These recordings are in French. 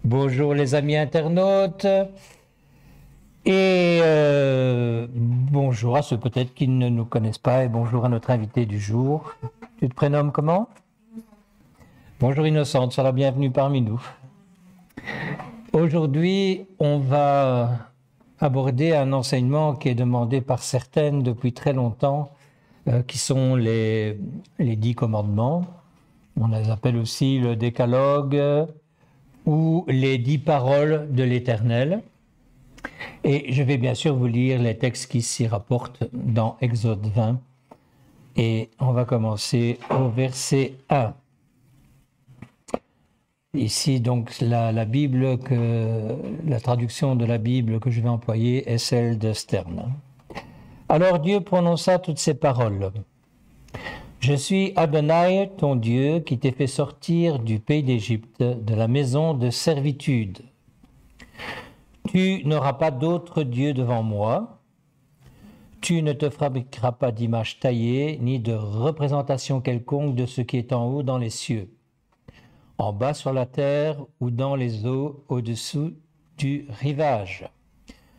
Bonjour les amis internautes et bonjour à ceux peut-être qui ne nous connaissent pas et bonjour à notre invité du jour. Tu te prénommes comment? Bonjour Innocente, sois la bienvenue parmi nous. Aujourd'hui, on va aborder un enseignement qui est demandé par certaines depuis très longtemps, qui sont les 10 commandements. On les appelle aussi le décalogue ou les 10 paroles de l'Éternel. Et je vais bien sûr vous lire les textes qui s'y rapportent dans Exode 20. Et on va commencer au verset 1. Ici, donc, la traduction de la Bible que je vais employer est celle de Stern. Alors Dieu prononça toutes ces paroles. Je suis Adonai, ton Dieu, qui t'ai fait sortir du pays d'Égypte, de la maison de servitude. Tu n'auras pas d'autre Dieu devant moi. Tu ne te fabriqueras pas d'image taillée, ni de représentation quelconque de ce qui est en haut dans les cieux, en bas sur la terre ou dans les eaux au-dessous du rivage.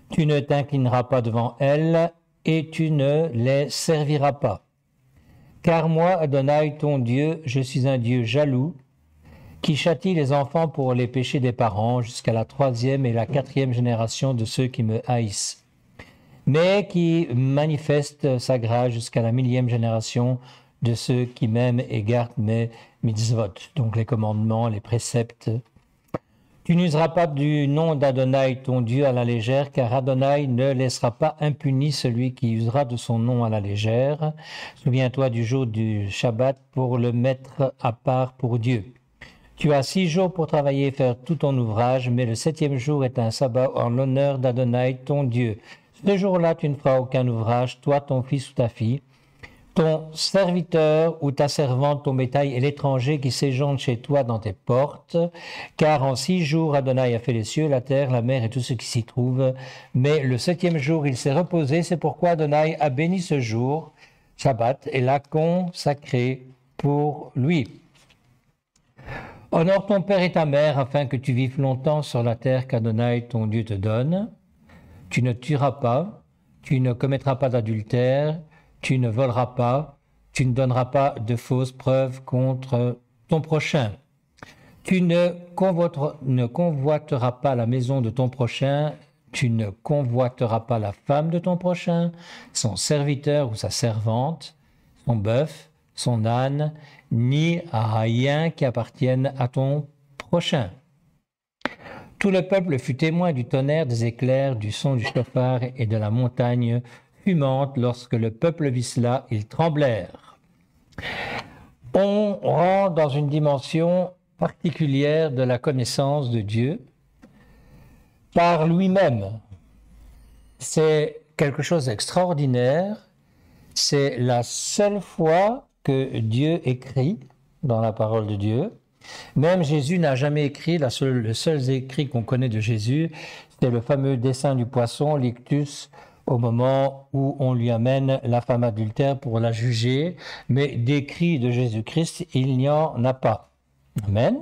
Tu ne t'inclineras pas devant elles et tu ne les serviras pas. Car moi, Adonai, ton Dieu, je suis un Dieu jaloux, qui châtie les enfants pour les péchés des parents jusqu'à la 3e et la 4e génération de ceux qui me haïssent, mais qui manifeste sa grâce jusqu'à la 1000e génération de ceux qui m'aiment et gardent mes mitzvot, donc les commandements, les préceptes. Tu n'useras pas du nom d'Adonai, ton Dieu, à la légère, car Adonai ne laissera pas impuni celui qui usera de son nom à la légère. Souviens-toi du jour du Shabbat pour le mettre à part pour Dieu. Tu as 6 jours pour travailler et faire tout ton ouvrage, mais le 7e jour est un sabbat en l'honneur d'Adonai, ton Dieu. Ce jour-là, tu ne feras aucun ouvrage, toi, ton fils ou ta fille, ton serviteur ou ta servante, ton bétail et l'étranger qui séjourne chez toi dans tes portes, car en 6 jours Adonai a fait les cieux, la terre, la mer et tout ce qui s'y trouve, mais le 7e jour il s'est reposé, c'est pourquoi Adonai a béni ce jour, Shabbat, et l'a consacré pour lui. Honore ton père et ta mère afin que tu vives longtemps sur la terre qu'Adonai ton Dieu te donne. Tu ne tueras pas, tu ne commettras pas d'adultère, tu ne voleras pas, tu ne donneras pas de fausses preuves contre ton prochain. Tu ne convoiteras pas la maison de ton prochain, tu ne convoiteras pas la femme de ton prochain, son serviteur ou sa servante, son bœuf, son âne, ni rien qui appartienne à ton prochain. Tout le peuple fut témoin du tonnerre, des éclairs, du son du chauffard et de la montagne fumante. Lorsque le peuple vit cela, ils tremblèrent. On rentre dans une dimension particulière de la connaissance de Dieu par lui-même. C'est quelque chose d'extraordinaire. C'est la seule fois que Dieu écrit dans la parole de Dieu. Même Jésus n'a jamais écrit, le seul écrit qu'on connaît de Jésus, c'est le fameux dessin du poisson, l'ictus, au moment où on lui amène la femme adultère pour la juger, mais d'écrit de Jésus-Christ, il n'y en a pas. Amen.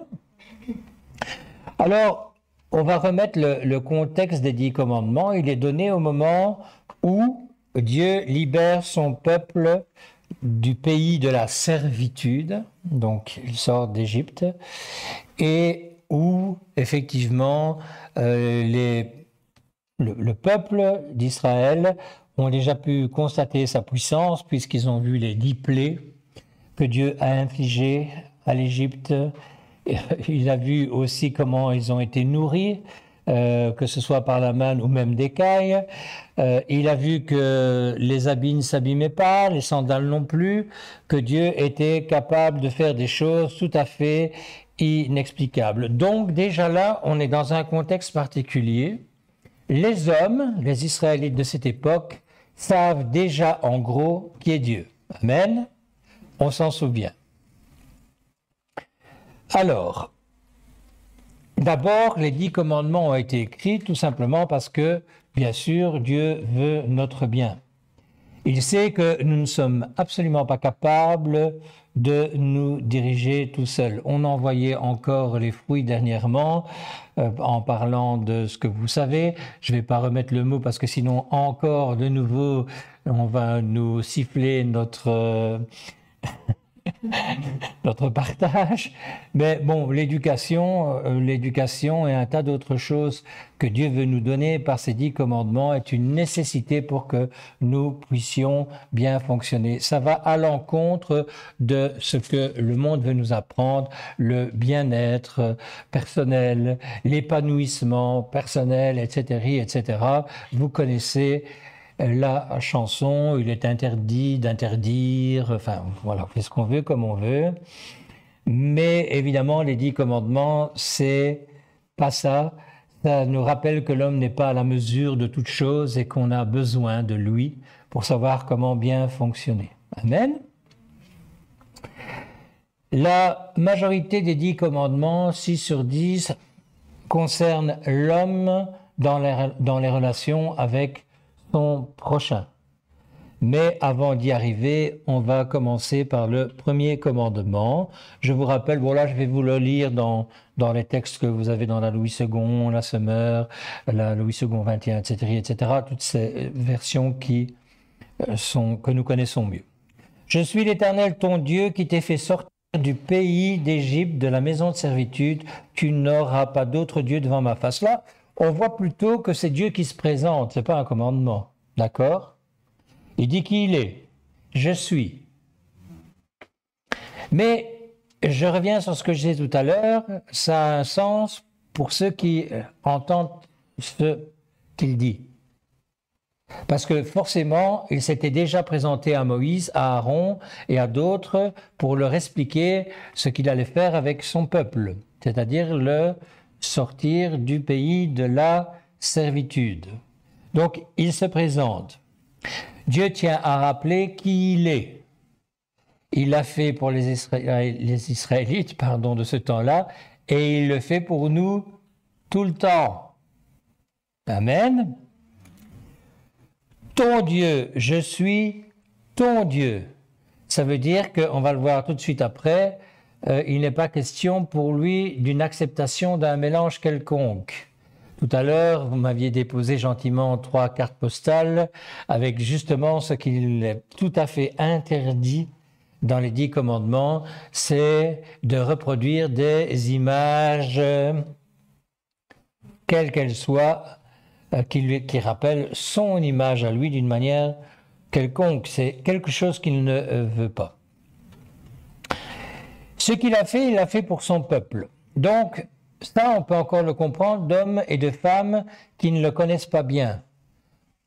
Alors, on va remettre le contexte des 10 commandements. Il est donné au moment où Dieu libère son peuple du pays de la servitude, donc il sort d'Égypte, et où effectivement le peuple d'Israël ont déjà pu constater sa puissance puisqu'ils ont vu les 10 plaies que Dieu a infligées à l'Égypte. Il a vu aussi comment ils ont été nourris, que ce soit par la manne ou même d'écailles. Il a vu que les habits ne s'abîmaient pas, les sandales non plus, que Dieu était capable de faire des choses tout à fait inexplicables. Donc déjà là, on est dans un contexte particulier. Les hommes, les Israélites de cette époque, savent déjà en gros qui est Dieu. Amen. On s'en souvient. Alors, d'abord, les 10 commandements ont été écrits tout simplement parce que, bien sûr, Dieu veut notre bien. Il sait que nous ne sommes absolument pas capables de nous diriger tout seuls. On en voyait encore les fruits dernièrement en parlant de ce que vous savez. Je ne vais pas remettre le mot parce que sinon encore de nouveau on va nous siffler notre notre partage. Mais bon, l'éducation et un tas d'autres choses que Dieu veut nous donner par ses 10 commandements est une nécessité pour que nous puissions bien fonctionner. Ça va à l'encontre de ce que le monde veut nous apprendre, le bien-être personnel, l'épanouissement personnel, etc., etc. Vous connaissez la chanson, il est interdit d'interdire, enfin voilà, on fait ce qu'on veut comme on veut. Mais évidemment, les 10 commandements, c'est pas ça. Ça nous rappelle que l'homme n'est pas à la mesure de toute chose et qu'on a besoin de lui pour savoir comment bien fonctionner. Amen. La majorité des 10 commandements, 6 sur 10, concernent l'homme dans les relations avec son prochain. Mais avant d'y arriver, on va commencer par le premier commandement. Je vous rappelle, bon là je vais vous le lire dans les textes que vous avez dans la Louis II, la Semeur, la Louis II 21, etc., etc., toutes ces versions que nous connaissons mieux. Je suis l'Éternel ton Dieu qui t'ai fait sortir du pays d'Égypte, de la maison de servitude. Tu n'auras pas d'autre Dieu devant ma face. Là, on voit plutôt que c'est Dieu qui se présente, ce n'est pas un commandement. D'accord? Il dit qui il est. Je suis. Mais je reviens sur ce que je disais tout à l'heure, ça a un sens pour ceux qui entendent ce qu'il dit. Parce que forcément, il s'était déjà présenté à Moïse, à Aaron et à d'autres pour leur expliquer ce qu'il allait faire avec son peuple, c'est-à-dire le sortir du pays de la servitude. Donc, il se présente. Dieu tient à rappeler qui il est. Il l'a fait pour les Israélites de ce temps-là, et il le fait pour nous tout le temps. Amen. Ton Dieu, je suis ton Dieu. Ça veut dire qu'on va le voir tout de suite après, il n'est pas question pour lui d'une acceptation d'un mélange quelconque. Tout à l'heure, vous m'aviez déposé gentiment 3 cartes postales avec justement ce qu'il est tout à fait interdit dans les 10 commandements, c'est de reproduire des images, quelles qu'elles soient, qui rappellent son image à lui d'une manière quelconque. C'est quelque chose qu'il ne veut pas. Ce qu'il a fait, il l'a fait pour son peuple. Donc, ça, on peut encore le comprendre d'hommes et de femmes qui ne le connaissent pas bien.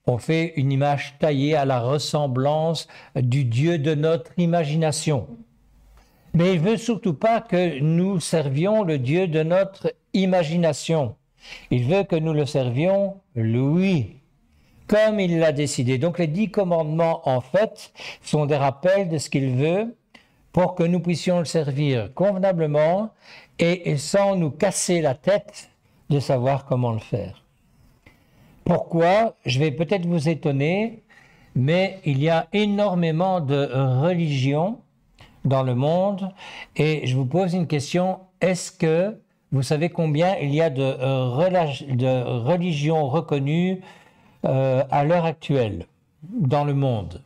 On fait une image taillée à la ressemblance du Dieu de notre imagination. Mais il ne veut surtout pas que nous servions le Dieu de notre imagination. Il veut que nous le servions, lui, comme il l'a décidé. Donc les 10 commandements, en fait, sont des rappels de ce qu'il veut pour que nous puissions le servir convenablement et sans nous casser la tête de savoir comment le faire. Pourquoi? Je vais peut-être vous étonner, mais il y a énormément de religions dans le monde et je vous pose une question, est-ce que vous savez combien il y a de religions reconnues à l'heure actuelle dans le monde?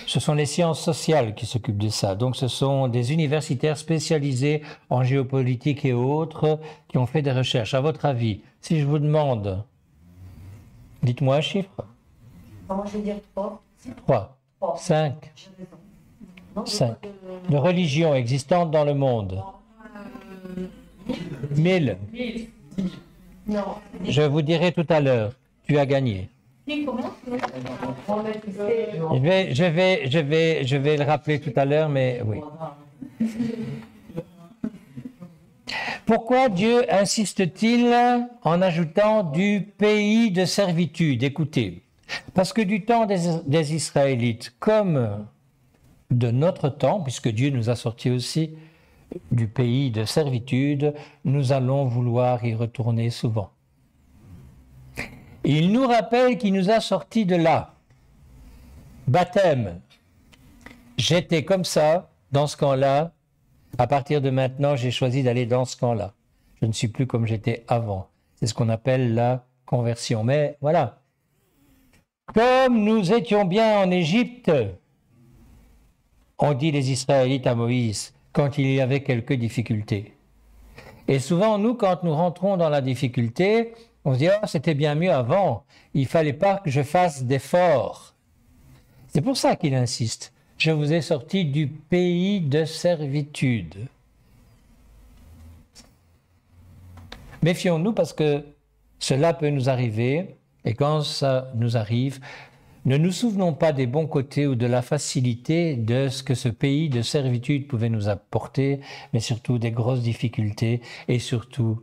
Ce sont les sciences sociales qui s'occupent de ça. Donc ce sont des universitaires spécialisés en géopolitique et autres qui ont fait des recherches. À votre avis, si je vous demande, dites-moi un chiffre. Moi je vais dire 3. 3, 5, 5. De religions existantes dans le monde. 1000. Non. Je vous dirai tout à l'heure. Tu as gagné. Je vais le rappeler tout à l'heure, mais oui. Pourquoi Dieu insiste-t-il en ajoutant du pays de servitude? Écoutez, parce que du temps des Israélites, comme de notre temps, puisque Dieu nous a sortis aussi du pays de servitude, nous allons vouloir y retourner souvent. Il nous rappelle qu'il nous a sortis de là. Baptême. J'étais comme ça, dans ce camp-là. À partir de maintenant, j'ai choisi d'aller dans ce camp-là. Je ne suis plus comme j'étais avant. C'est ce qu'on appelle la conversion. Mais voilà. Comme nous étions bien en Égypte, ont dit les Israélites à Moïse, quand il y avait quelques difficultés. Et souvent, nous, quand nous rentrons dans la difficulté, on se dit « Ah, c'était bien mieux avant, il ne fallait pas que je fasse d'efforts. » C'est pour ça qu'il insiste. « Je vous ai sorti du pays de servitude. » Méfions-nous parce que cela peut nous arriver, et quand ça nous arrive, ne nous souvenons pas des bons côtés ou de la facilité de ce que ce pays de servitude pouvait nous apporter, mais surtout des grosses difficultés et surtout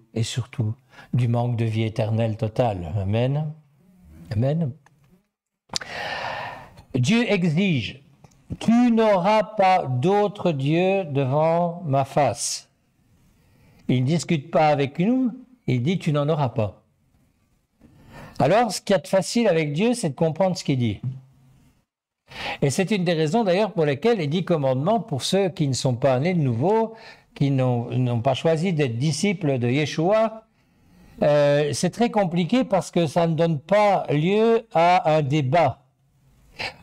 du manque de vie éternelle totale. Amen. Amen. Dieu exige, tu n'auras pas d'autre Dieu devant ma face. Il ne discute pas avec nous, il dit tu n'en auras pas. Alors, ce qu'il y a de facile avec Dieu, c'est de comprendre ce qu'il dit. Et c'est une des raisons d'ailleurs pour lesquelles les 10 commandements, pour ceux qui ne sont pas nés de nouveau, qui n'ont pas choisi d'être disciples de Yeshua, c'est très compliqué parce que ça ne donne pas lieu à un débat.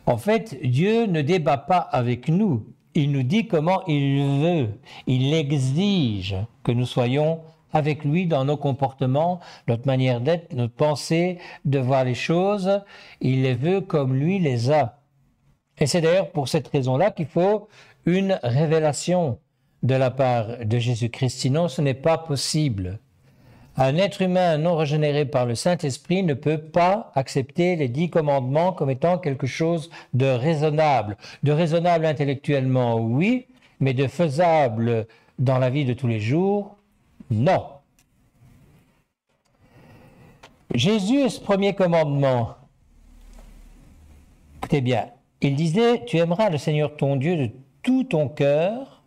En fait, Dieu ne débat pas avec nous. Il nous dit comment il veut. Il exige que nous soyons avec lui dans nos comportements, notre manière d'être, notre pensée, de voir les choses. Il les veut comme lui les a. Et c'est d'ailleurs pour cette raison-là qu'il faut une révélation de la part de Jésus-Christ. Sinon, ce n'est pas possible. Un être humain non régénéré par le Saint-Esprit ne peut pas accepter les 10 commandements comme étant quelque chose de raisonnable. De raisonnable intellectuellement, oui, mais de faisable dans la vie de tous les jours, non. Jésus, ce premier commandement, écoutez bien, il disait, tu aimeras le Seigneur ton Dieu de tout ton cœur,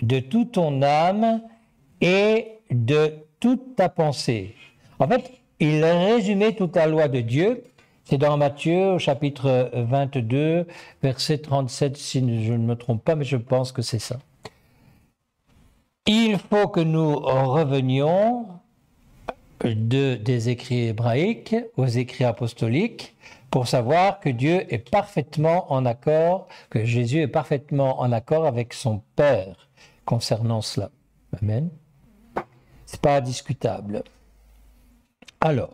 de toute ton âme et de toute ta pensée. En fait, il résumait toute la loi de Dieu. C'est dans Matthieu, au chapitre 22, verset 37, si je ne me trompe pas, mais je pense que c'est ça. Il faut que nous revenions des écrits hébraïques aux écrits apostoliques pour savoir que Dieu est parfaitement en accord, que Jésus est parfaitement en accord avec son Père concernant cela. Amen. C'est pas discutable. Alors,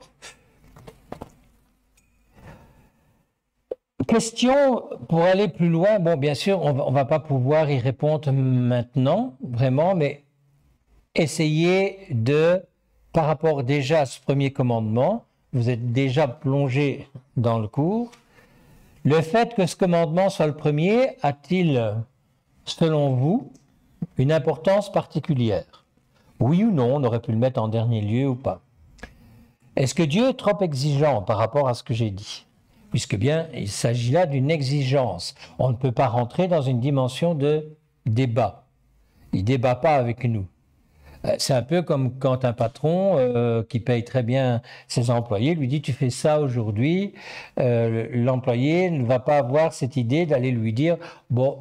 question pour aller plus loin. Bon, bien sûr, on va pas pouvoir y répondre maintenant, vraiment, mais essayez de, par rapport déjà à ce premier commandement, vous êtes déjà plongé dans le cours, le fait que ce commandement soit le premier a-t-il, selon vous, une importance particulière? Oui ou non, on aurait pu le mettre en dernier lieu ou pas. Est-ce que Dieu est trop exigeant par rapport à ce que j'ai dit? Puisque bien, il s'agit là d'une exigence. On ne peut pas rentrer dans une dimension de débat. Il ne débat pas avec nous. C'est un peu comme quand un patron qui paye très bien ses employés lui dit « tu fais ça aujourd'hui », l'employé ne va pas avoir cette idée d'aller lui dire « bon,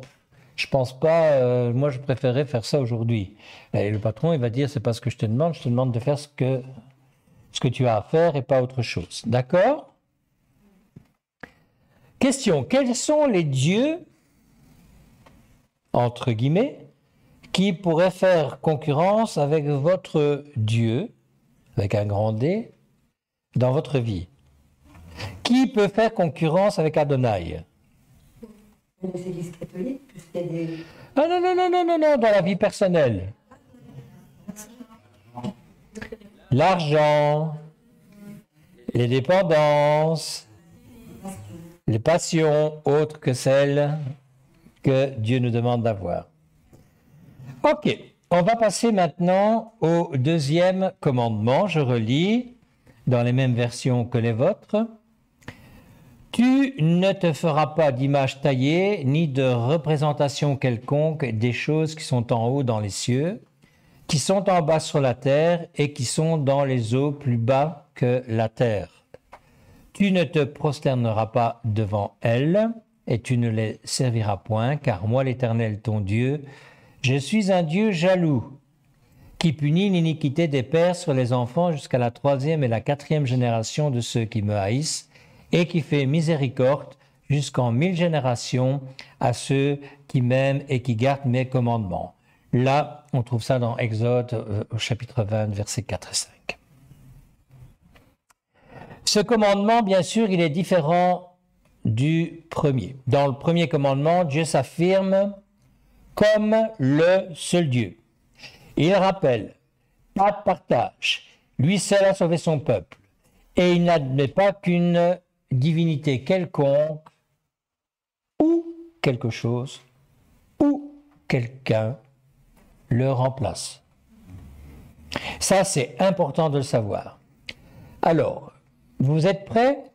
je pense pas, moi je préférerais faire ça aujourd'hui ». Et le patron il va dire « c'est pas ce que je te demande de faire ce que tu as à faire et pas autre chose ». D'accord? Question, quels sont les dieux, entre guillemets, qui pourrait faire concurrence avec votre Dieu, avec un grand D, dans votre vie? Qui peut faire concurrence avec Adonai? Les églises catholiques, puisqu'il y a des... Ah non, dans la vie personnelle. L'argent, les dépendances, les passions autres que celles que Dieu nous demande d'avoir. Ok, on va passer maintenant au deuxième commandement. Je relis dans les mêmes versions que les vôtres. Tu ne te feras pas d'image taillée, ni de représentation quelconque des choses qui sont en haut dans les cieux, qui sont en bas sur la terre et qui sont dans les eaux plus bas que la terre. Tu ne te prosterneras pas devant elles, et tu ne les serviras point, car moi, l'Éternel, ton Dieu, je suis un Dieu jaloux, qui punit l'iniquité des pères sur les enfants jusqu'à la 3e et la 4e génération de ceux qui me haïssent, et qui fait miséricorde jusqu'en 1000 générations à ceux qui m'aiment et qui gardent mes commandements. Là, on trouve ça dans Exode au chapitre 20, versets 4 et 5. Ce commandement, bien sûr, il est différent du premier. Dans le premier commandement, Dieu s'affirme comme le seul Dieu. Il rappelle, pas de partage, lui seul a sauvé son peuple, et il n'admet pas qu'une divinité quelconque ou quelque chose ou quelqu'un le remplace. Ça, c'est important de le savoir. Alors, vous êtes prêts?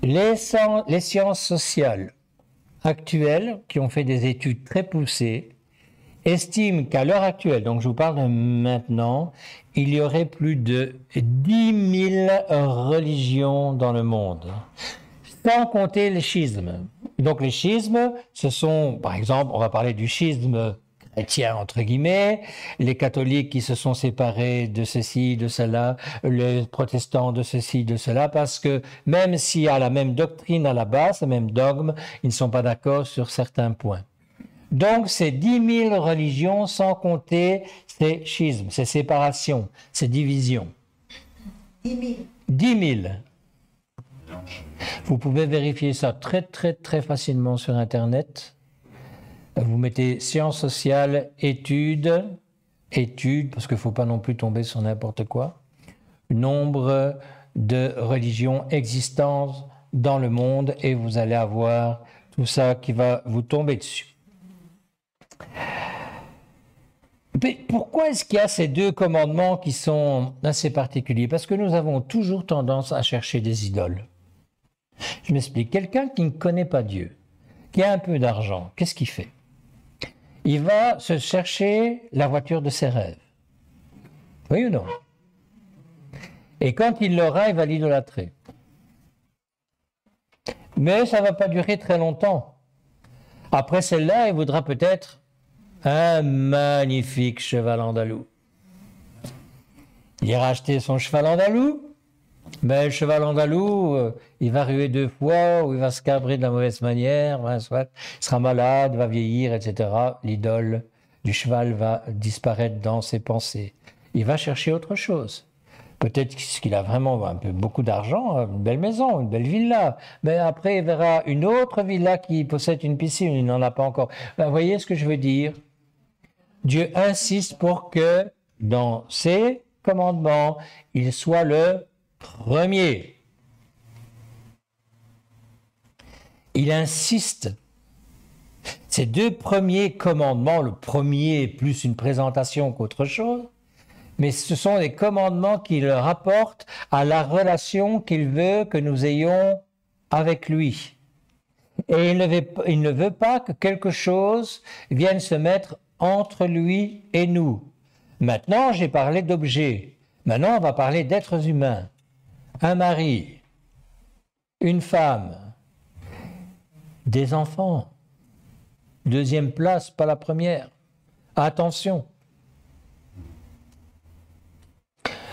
Les sciences sociales actuelles, qui ont fait des études très poussées, estiment qu'à l'heure actuelle, donc je vous parle de maintenant, il y aurait plus de 10 000 religions dans le monde, sans compter les schismes. Donc les schismes, ce sont, par exemple, on va parler du schisme chrétien, entre guillemets, les catholiques qui se sont séparés de ceci, de cela, les protestants de ceci, de cela, parce que même s'il y a la même doctrine à la base, le même dogme, ils ne sont pas d'accord sur certains points. Donc, c'est 10 000 religions sans compter ces schismes, ces séparations, ces divisions. 10 000. 10 000. Vous pouvez vérifier ça très, très, très facilement sur Internet. Vous mettez sciences sociales, études, parce qu'il ne faut pas non plus tomber sur n'importe quoi. Nombre de religions existantes dans le monde et vous allez avoir tout ça qui va vous tomber dessus. Mais pourquoi est-ce qu'il y a ces deux commandements qui sont assez particuliers? Parce que nous avons toujours tendance à chercher des idoles. Je m'explique. Quelqu'un qui ne connaît pas Dieu, qui a un peu d'argent, qu'est-ce qu'il fait? Il va se chercher la voiture de ses rêves. Oui ou non? Et quand il l'aura, il va l'idolâtrer. Mais ça ne va pas durer très longtemps. Après celle-là, il voudra peut-être un magnifique cheval andalou. Il ira acheter son cheval andalou, mais le cheval andalou, il va ruer 2 fois, ou il va se cabrer de la mauvaise manière, soit, il sera malade, va vieillir, etc. L'idole du cheval va disparaître dans ses pensées. Il va chercher autre chose. Peut-être qu'il a vraiment beaucoup d'argent, une belle maison, une belle villa, mais après il verra une autre villa qui possède une piscine, il n'en a pas encore. Vous voyez ce que je veux dire? Dieu insiste pour que dans ses commandements, il soit le premier. Il insiste. Ces 2 premiers commandements, le premier est plus une présentation qu'autre chose, mais ce sont des commandements qui le rapportent à la relation qu'il veut que nous ayons avec lui. Et il ne veut pas que quelque chose vienne se mettre entre lui et nous. Maintenant, j'ai parlé d'objets. Maintenant, on va parler d'êtres humains. Un mari, une femme, des enfants. 2e place, pas la première. Attention.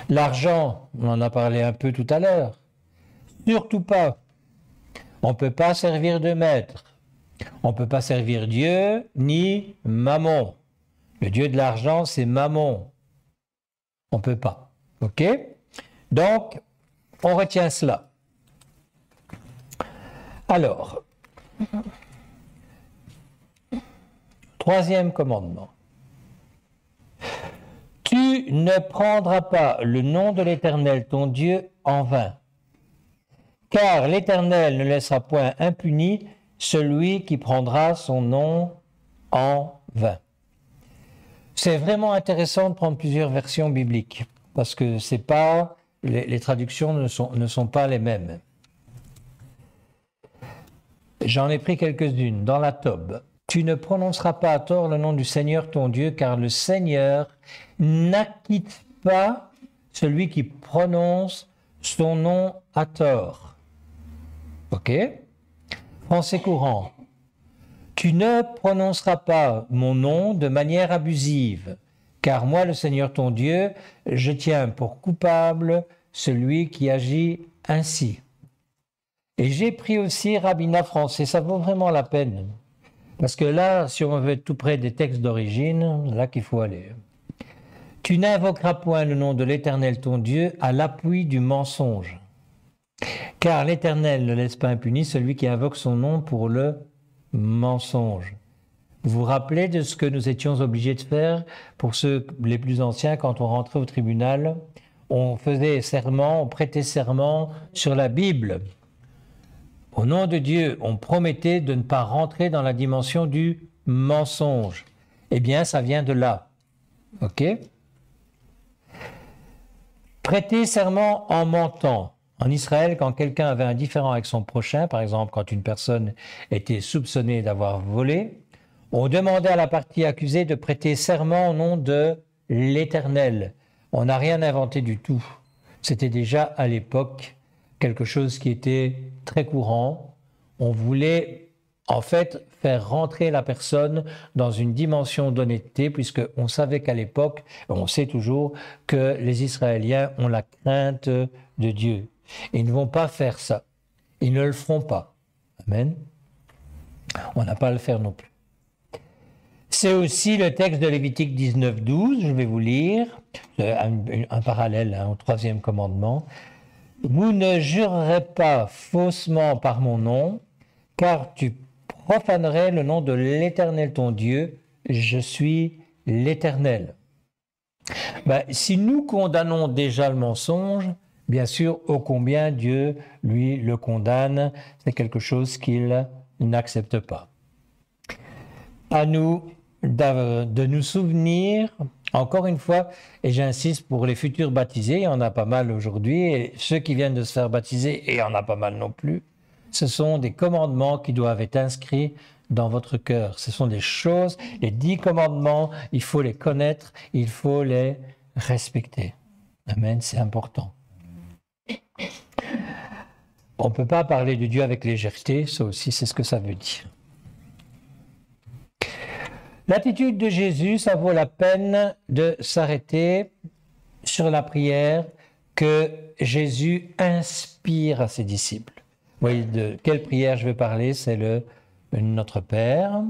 L'argent, on en a parlé un peu tout à l'heure. Surtout pas. On ne peut pas servir de maître. On ne peut pas servir Dieu ni Mammon. Le Dieu de l'argent, c'est Mammon. On ne peut pas. OK? Donc, on retient cela. Alors, 3e commandement. Tu ne prendras pas le nom de l'Éternel, ton Dieu, en vain. Car l'Éternel ne laissera point impuni celui qui prendra son nom en vain. C'est vraiment intéressant de prendre plusieurs versions bibliques, parce que c'est pas, les traductions ne sont pas les mêmes. J'en ai pris quelques-unes. Dans la Tob, tu ne prononceras pas à tort le nom du Seigneur ton Dieu, car le Seigneur n'acquitte pas celui qui prononce son nom à tort. Ok? Français courant. Tu ne prononceras pas mon nom de manière abusive, car moi, le Seigneur ton Dieu, je tiens pour coupable celui qui agit ainsi. Et j'ai pris aussi Rabbinat français, ça vaut vraiment la peine. Parce que là, si on veut être tout près des textes d'origine, là qu'il faut aller. Tu n'invoqueras point le nom de l'Éternel ton Dieu à l'appui du mensonge. Car l'Éternel ne laisse pas impuni celui qui invoque son nom pour le mensonge. Vous vous rappelez de ce que nous étions obligés de faire pour ceux les plus anciens quand on rentrait au tribunal? On faisait serment, on prêtait serment sur la Bible. Au nom de Dieu, on promettait de ne pas rentrer dans la dimension du mensonge. Eh bien, ça vient de là. OK? Prêter serment en mentant. En Israël, quand quelqu'un avait un différend avec son prochain, par exemple quand une personne était soupçonnée d'avoir volé, on demandait à la partie accusée de prêter serment au nom de l'Éternel. On n'a rien inventé du tout. C'était déjà à l'époque quelque chose qui était très courant. On voulait en fait faire rentrer la personne dans une dimension d'honnêteté, puisqu'on savait qu'à l'époque, on sait toujours que les Israéliens ont la crainte de Dieu. Ils ne vont pas faire ça. Ils ne le feront pas. Amen. On n'a pas à le faire non plus. C'est aussi le texte de Lévitique 19:12, je vais vous lire, un parallèle au troisième commandement. Vous ne jurerez pas faussement par mon nom, car tu profanerais le nom de l'Éternel ton Dieu, je suis l'Éternel. Si nous condamnons déjà le mensonge, bien sûr, ô combien Dieu, lui, le condamne, c'est quelque chose qu'il n'accepte pas. À nous de nous souvenir, encore une fois, et j'insiste pour les futurs baptisés, il y en a pas mal aujourd'hui, et ceux qui viennent de se faire baptiser, et il y en a pas mal non plus, ce sont des commandements qui doivent être inscrits dans votre cœur. Ce sont des choses, les 10 commandements, il faut les connaître, il faut les respecter. Amen, c'est important. On ne peut pas parler de Dieu avec légèreté, ça aussi c'est ce que ça veut dire. L'attitude de Jésus, ça vaut la peine de s'arrêter sur la prière que Jésus inspire à ses disciples. Vous voyez de quelle prière je vais parler, c'est le Notre Père.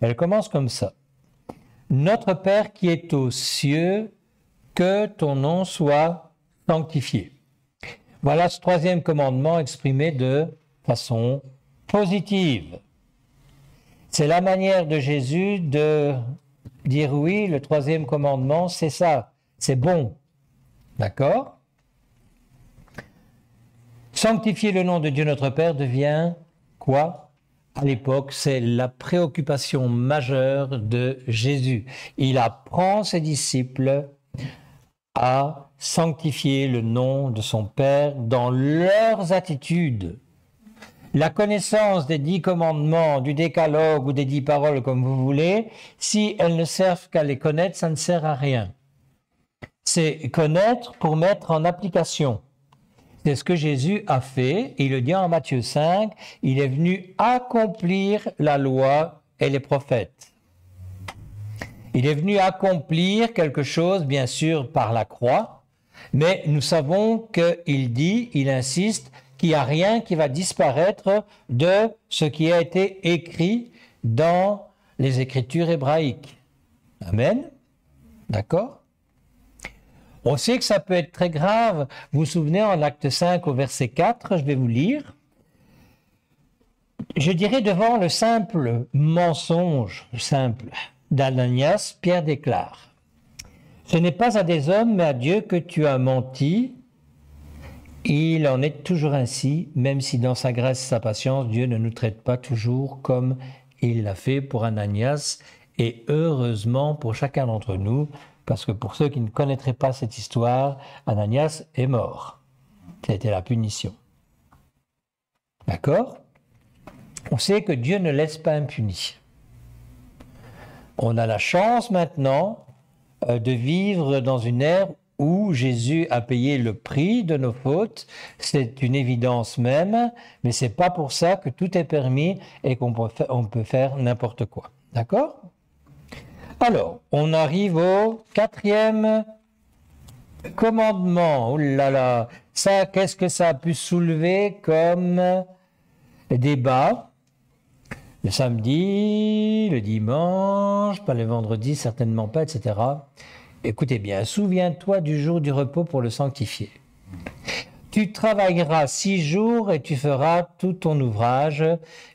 Elle commence comme ça. Notre Père qui est aux cieux, que ton nom soit sanctifié. Voilà ce troisième commandement exprimé de façon positive. C'est la manière de Jésus de dire oui, le troisième commandement, c'est ça, c'est bon. D'accord? Sanctifier le nom de Dieu notre Père devient quoi? À l'époque, c'est la préoccupation majeure de Jésus. Il apprend ses disciples à sanctifier le nom de son Père dans leurs attitudes. La connaissance des 10 commandements, du décalogue ou des 10 paroles, comme vous voulez, si elles ne servent qu'à les connaître, ça ne sert à rien. C'est connaître pour mettre en application. C'est ce que Jésus a fait. Il le dit en Matthieu 5, il est venu accomplir la loi et les prophètes. Il est venu accomplir quelque chose, bien sûr, par la croix, mais nous savons il insiste, qu'il n'y a rien qui va disparaître de ce qui a été écrit dans les Écritures hébraïques. Amen? D'accord? On sait que ça peut être très grave. Vous vous souvenez, en Acte 5 au verset 4, je vais vous lire. Je dirais devant le simple mensonge, d'Ananias, Pierre déclare, « Ce n'est pas à des hommes, mais à Dieu que tu as menti. » Il en est toujours ainsi, même si dans sa grâce et sa patience, Dieu ne nous traite pas toujours comme il l'a fait pour Ananias, et heureusement pour chacun d'entre nous, parce que pour ceux qui ne connaîtraient pas cette histoire, Ananias est mort. C'était la punition. D'accord? On sait que Dieu ne laisse pas impuni. On a la chance maintenant de vivre dans une ère où Jésus a payé le prix de nos fautes. C'est une évidence même, mais c'est pas pour ça que tout est permis et qu'on peut faire n'importe quoi. D'accord? Alors, on arrive au 4e commandement. Oh là là, ça, qu'est-ce que ça a pu soulever comme débat? Le samedi, le dimanche, pas le vendredi, certainement pas, etc. Écoutez bien, souviens-toi du jour du repos pour le sanctifier. Tu travailleras 6 jours et tu feras tout ton ouvrage,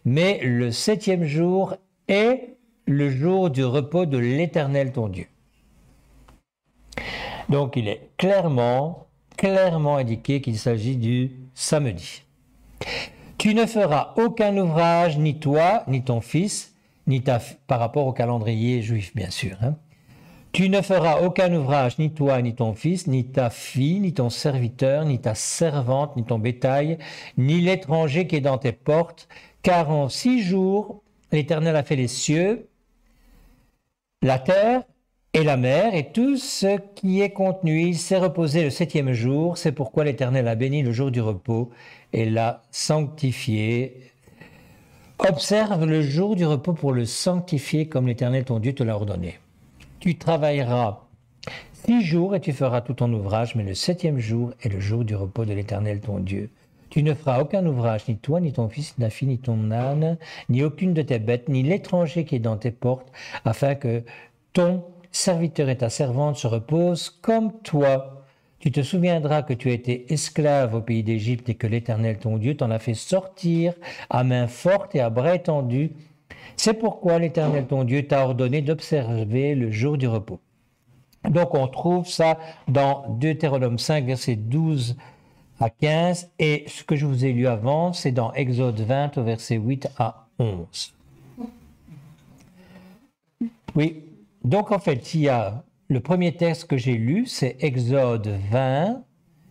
mais le 7e jour est le jour du repos de l'Éternel ton Dieu. Donc il est clairement indiqué qu'il s'agit du samedi. Tu ne feras aucun ouvrage, ni toi, ni ton fils, par rapport au calendrier juif bien sûr. Tu ne feras aucun ouvrage, ni toi, ni ton fils, ni ta fille, ni ton serviteur, ni ta servante, ni ton bétail, ni l'étranger qui est dans tes portes, car en 6 jours, l'Éternel a fait les cieux, la terre et la mer, et tout ce qui est contenu. Il s'est reposé le 7e jour, c'est pourquoi l'Éternel a béni le jour du repos et l'a sanctifié. Observe le jour du repos pour le sanctifier comme l'Éternel ton Dieu te l'a ordonné. Tu travailleras 6 jours et tu feras tout ton ouvrage, mais le 7e jour est le jour du repos de l'Éternel ton Dieu. Tu ne feras aucun ouvrage, ni toi, ni ton fils, ni ta fille, ni ton âne, ni aucune de tes bêtes, ni l'étranger qui est dans tes portes, afin que ton serviteur et ta servante se reposent comme toi. Tu te souviendras que tu as été esclave au pays d'Égypte et que l'Éternel ton Dieu t'en a fait sortir à main forte et à bras étendus. C'est pourquoi l'Éternel ton Dieu t'a ordonné d'observer le jour du repos. Donc on trouve ça dans Deutéronome 5, versets 12 à 15, et ce que je vous ai lu avant, c'est dans Exode 20, versets 8 à 11. Oui, donc en fait, il y a le premier texte que j'ai lu, c'est Exode 20,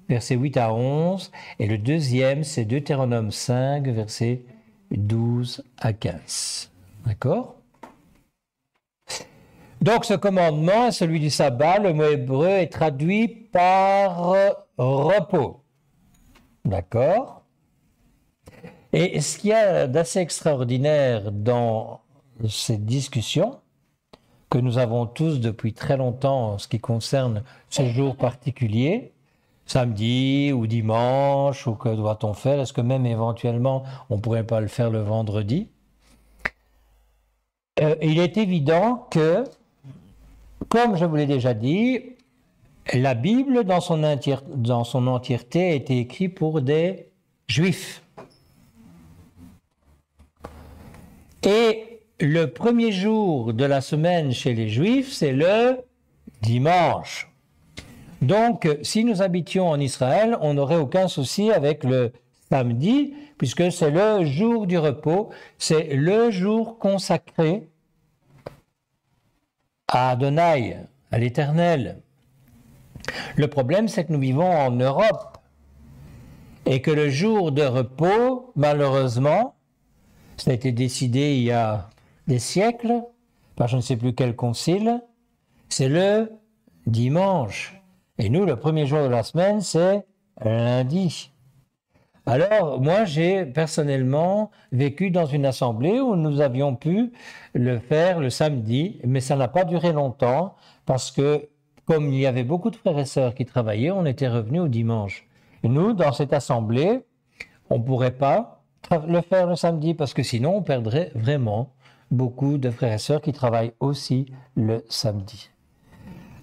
versets 8 à 11, et le deuxième, c'est Deutéronome 5, versets 12 à 15. D'accord? Donc ce commandement, celui du sabbat, le mot hébreu est traduit par repos. D'accord? Et ce qu'il y a d'assez extraordinaire dans cette discussion, que nous avons tous depuis très longtemps en ce qui concerne ce jour particulier, samedi ou dimanche, ou que doit-on faire? Est-ce que même éventuellement on ne pourrait pas le faire le vendredi? Il est évident que, comme je vous l'ai déjà dit, la Bible dans son entièreté a été écrite pour des Juifs. Et le premier jour de la semaine chez les Juifs, c'est le dimanche. Donc, si nous habitions en Israël, on n'aurait aucun souci avec le samedi, puisque c'est le jour du repos, c'est le jour consacré à Adonai, à l'Éternel. Le problème, c'est que nous vivons en Europe et que le jour de repos, malheureusement, ça a été décidé il y a des siècles, par je ne sais plus quel concile, c'est le dimanche. Et nous, le premier jour de la semaine, c'est lundi. Alors, moi, j'ai personnellement vécu dans une assemblée où nous avions pu le faire le samedi, mais ça n'a pas duré longtemps parce que, comme il y avait beaucoup de frères et sœurs qui travaillaient, on était revenus au dimanche. Et nous, dans cette assemblée, on ne pourrait pas le faire le samedi parce que sinon, on perdrait vraiment beaucoup de frères et sœurs qui travaillent aussi le samedi.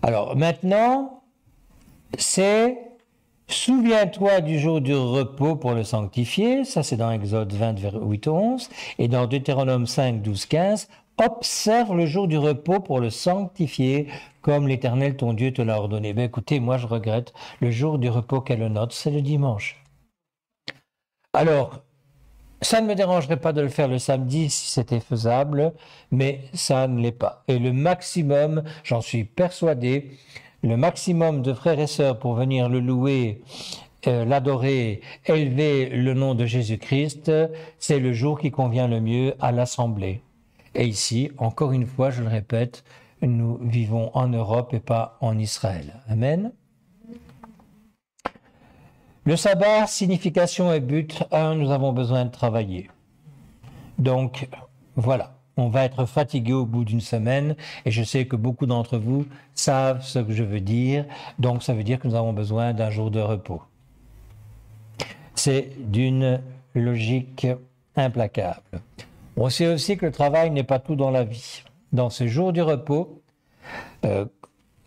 Alors, maintenant, c'est... Souviens-toi du jour du repos pour le sanctifier, ça c'est dans Exode 20, 8, 11, et dans Deutéronome 5, 12, 15, observe le jour du repos pour le sanctifier, comme l'Éternel ton Dieu te l'a ordonné. Ben écoutez, moi je regrette, le jour du repos qu'elle note, c'est le dimanche. Alors, ça ne me dérangerait pas de le faire le samedi si c'était faisable, mais ça ne l'est pas. Et le maximum, j'en suis persuadé, le maximum de frères et sœurs pour venir le louer, l'adorer, élever le nom de Jésus-Christ, c'est le jour qui convient le mieux à l'Assemblée. Et ici, encore une fois, je le répète, nous vivons en Europe et pas en Israël. Amen. Le sabbat, signification et but. 1, nous avons besoin de travailler. Donc, voilà. On va être fatigué au bout d'une semaine et je sais que beaucoup d'entre vous savent ce que je veux dire. Donc, ça veut dire que nous avons besoin d'un jour de repos. C'est d'une logique implacable. On sait aussi que le travail n'est pas tout dans la vie. Dans ce jour du repos,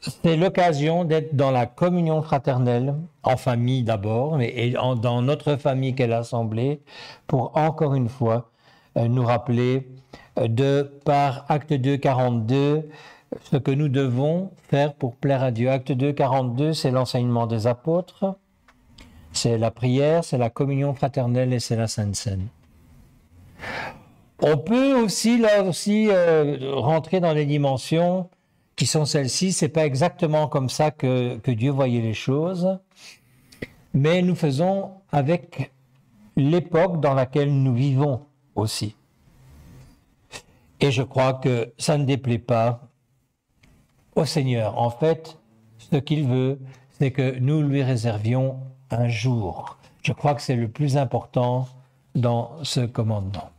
c'est l'occasion d'être dans la communion fraternelle, en famille d'abord, mais dans notre famille qu'est l'Assemblée, pour encore une fois nous rappeler par Acte 2, 42, ce que nous devons faire pour plaire à Dieu. Acte 2, 42, c'est l'enseignement des apôtres, c'est la prière, c'est la communion fraternelle et c'est la Sainte Seine. On peut aussi, rentrer dans des dimensions qui sont celles-ci. C'est pas exactement comme ça que Dieu voyait les choses, mais nous faisons avec l'époque dans laquelle nous vivons aussi. Et je crois que ça ne déplaît pas au Seigneur. En fait, ce qu'il veut, c'est que nous lui réservions un jour. Je crois que c'est le plus important dans ce commandement.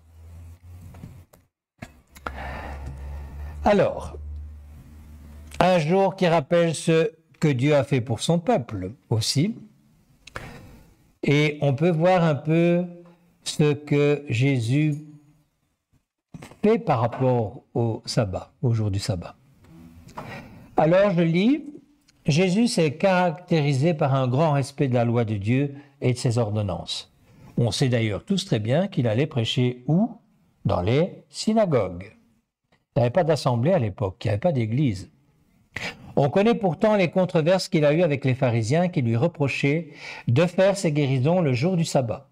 Alors, un jour qui rappelle ce que Dieu a fait pour son peuple aussi. Et on peut voir un peu ce que Jésus fait par rapport au sabbat, au jour du sabbat. Alors je lis, Jésus s'est caractérisé par un grand respect de la loi de Dieu et de ses ordonnances. On sait d'ailleurs tous très bien qu'il allait prêcher où? Dans les synagogues. Il n'y avait pas d'assemblée à l'époque, il n'y avait pas d'église. On connaît pourtant les controverses qu'il a eues avec les pharisiens qui lui reprochaient de faire ses guérisons le jour du sabbat.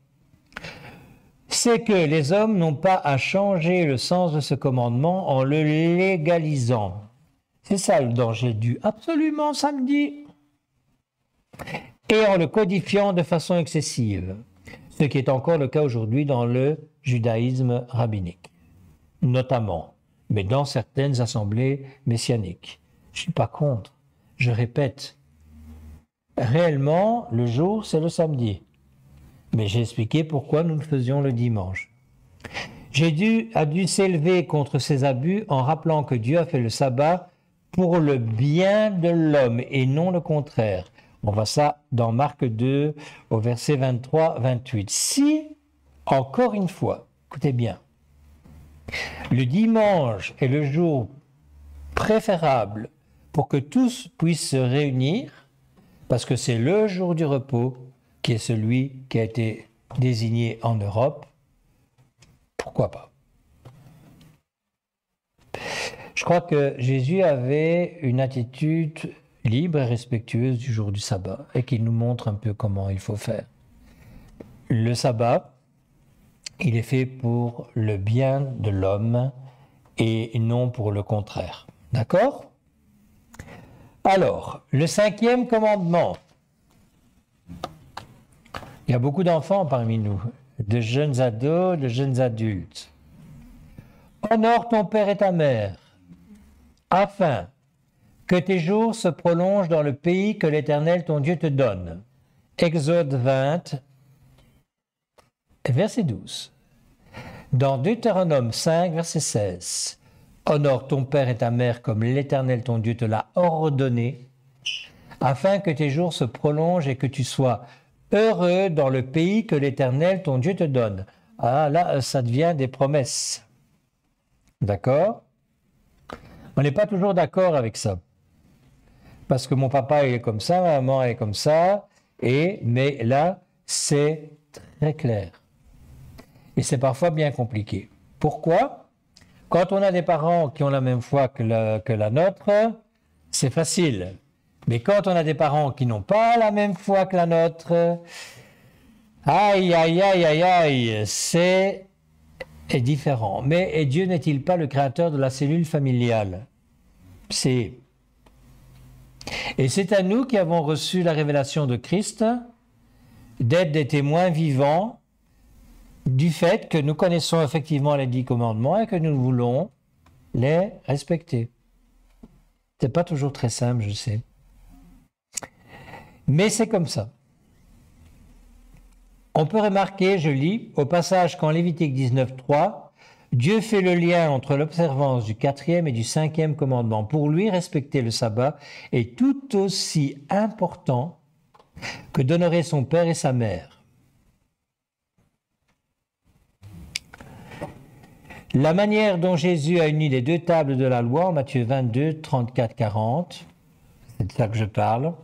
C'est que les hommes n'ont pas à changer le sens de ce commandement en le légalisant. C'est ça le danger du absolument samedi. Et en le codifiant de façon excessive, ce qui est encore le cas aujourd'hui dans le judaïsme rabbinique, notamment, mais dans certaines assemblées messianiques. Je ne suis pas contre, je répète. Réellement, le jour, c'est le samedi. Mais j'ai expliqué pourquoi nous le faisions le dimanche. Jésus a dû s'élever contre ces abus en rappelant que Dieu a fait le sabbat pour le bien de l'homme et non le contraire. On voit ça dans Marc 2 au verset 23-28. Si, encore une fois, écoutez bien, le dimanche est le jour préférable pour que tous puissent se réunir, parce que c'est le jour du repos qui est celui qui a été désigné en Europe, pourquoi pas? Je crois que Jésus avait une attitude libre et respectueuse du jour du sabbat et qu'il nous montre un peu comment il faut faire. Le sabbat, il est fait pour le bien de l'homme et non pour le contraire. D'accord? Alors, le 5e commandement. Il y a beaucoup d'enfants parmi nous, de jeunes ados, de jeunes adultes. Honore ton père et ta mère, afin que tes jours se prolongent dans le pays que l'Éternel ton Dieu te donne. Exode 20, verset 12. Dans Deutéronome 5, verset 16. Honore ton père et ta mère comme l'Éternel ton Dieu te l'a ordonné, afin que tes jours se prolongent et que tu sois heureux dans le pays que l'Éternel ton Dieu te donne. Ah là, ça devient des promesses. D'accord? On n'est pas toujours d'accord avec ça. Parce que mon papa il est comme ça, ma maman est comme ça, mais là, c'est très clair. Et c'est parfois bien compliqué. Pourquoi? Quand on a des parents qui ont la même foi que la nôtre, c'est facile. Mais quand on a des parents qui n'ont pas la même foi que la nôtre, aïe, aïe, aïe, aïe, aïe, c'est différent. Mais Dieu n'est-il pas le créateur de la cellule familiale? Et c'est à nous qui avons reçu la révélation de Christ d'être des témoins vivants du fait que nous connaissons effectivement les 10 commandements et que nous voulons les respecter. C'est pas toujours très simple, je sais. Mais c'est comme ça. On peut remarquer, je lis, au passage qu'en Lévitique 19.3, Dieu fait le lien entre l'observance du 4e et du 5e commandement. Pour lui, respecter le sabbat est tout aussi important que d'honorer son père et sa mère. La manière dont Jésus a uni les deux tables de la loi en Matthieu 22, 34, 40, c'est de ça que je parle.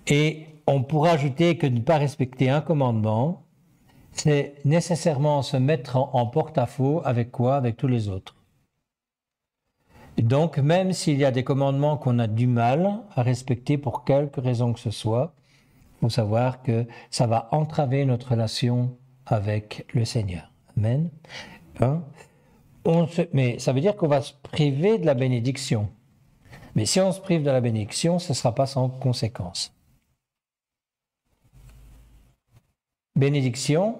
Et on pourra ajouter que ne pas respecter un commandement, c'est nécessairement se mettre en porte-à-faux avec quoi? Avec tous les autres. Donc, même s'il y a des commandements qu'on a du mal à respecter pour quelque raison que ce soit, il faut savoir que ça va entraver notre relation avec le Seigneur. Amen. Hein? Mais ça veut dire qu'on va se priver de la bénédiction. Mais si on se prive de la bénédiction, ce ne sera pas sans conséquence. Bénédiction,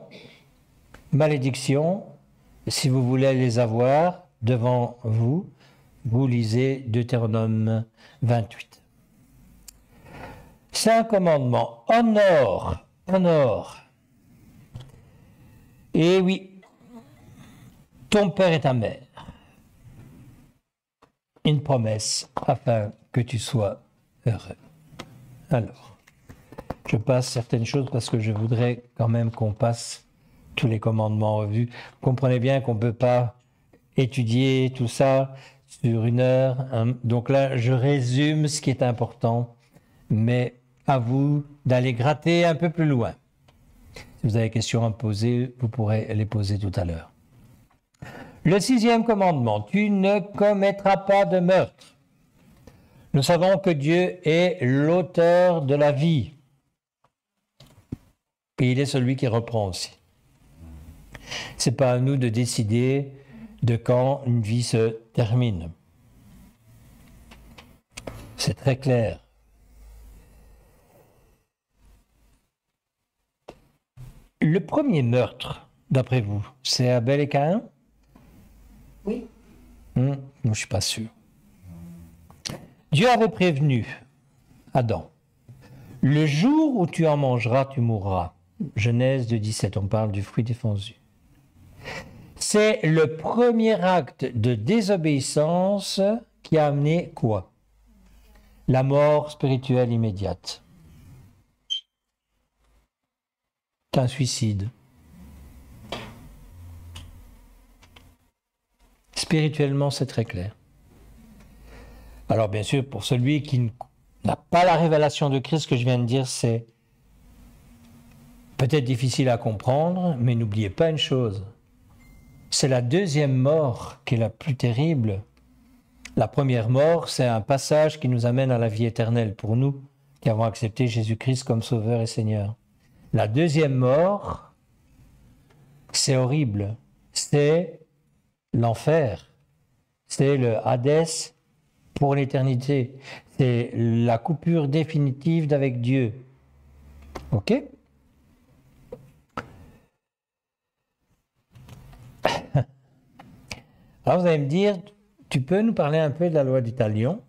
malédiction, si vous voulez les avoir devant vous, vous lisez Deutéronome 28. C'est un commandement. Honore, honore. Et oui, ton père et ta mère. Une promesse afin que tu sois heureux. Alors, je passe certaines choses parce que je voudrais quand même qu'on passe tous les commandements en revue. Vous comprenez bien qu'on ne peut pas étudier tout ça sur 1 heure. Hein. Donc là, je résume ce qui est important, mais à vous d'aller gratter un peu plus loin. Si vous avez des questions à me poser, vous pourrez les poser tout à l'heure. Le 6e commandement, tu ne commettras pas de meurtre. Nous savons que Dieu est l'auteur de la vie. Et il est celui qui reprend aussi. Ce n'est pas à nous de décider de quand une vie se termine. C'est très clair. Le premier meurtre, d'après vous, c'est Abel et Caïn? Oui. Moi, je ne suis pas sûr. Dieu avait prévenu Adam. Le jour où tu en mangeras, tu mourras. Genèse 2,17, on parle du fruit défendu. C'est le premier acte de désobéissance qui a amené quoi? La mort spirituelle immédiate. C'est un suicide. Spirituellement, c'est très clair. Alors bien sûr, pour celui qui n'a pas la révélation de Christ, ce que je viens de dire, c'est peut-être difficile à comprendre, mais n'oubliez pas une chose. C'est la deuxième mort qui est la plus terrible. La première mort, c'est un passage qui nous amène à la vie éternelle pour nous, qui avons accepté Jésus-Christ comme Sauveur et Seigneur. La deuxième mort, c'est horrible. C'est l'enfer. C'est le Hadès pour l'éternité. C'est la coupure définitive d'avec Dieu. Ok? Alors vous allez me dire, tu peux nous parler un peu de la loi du talion?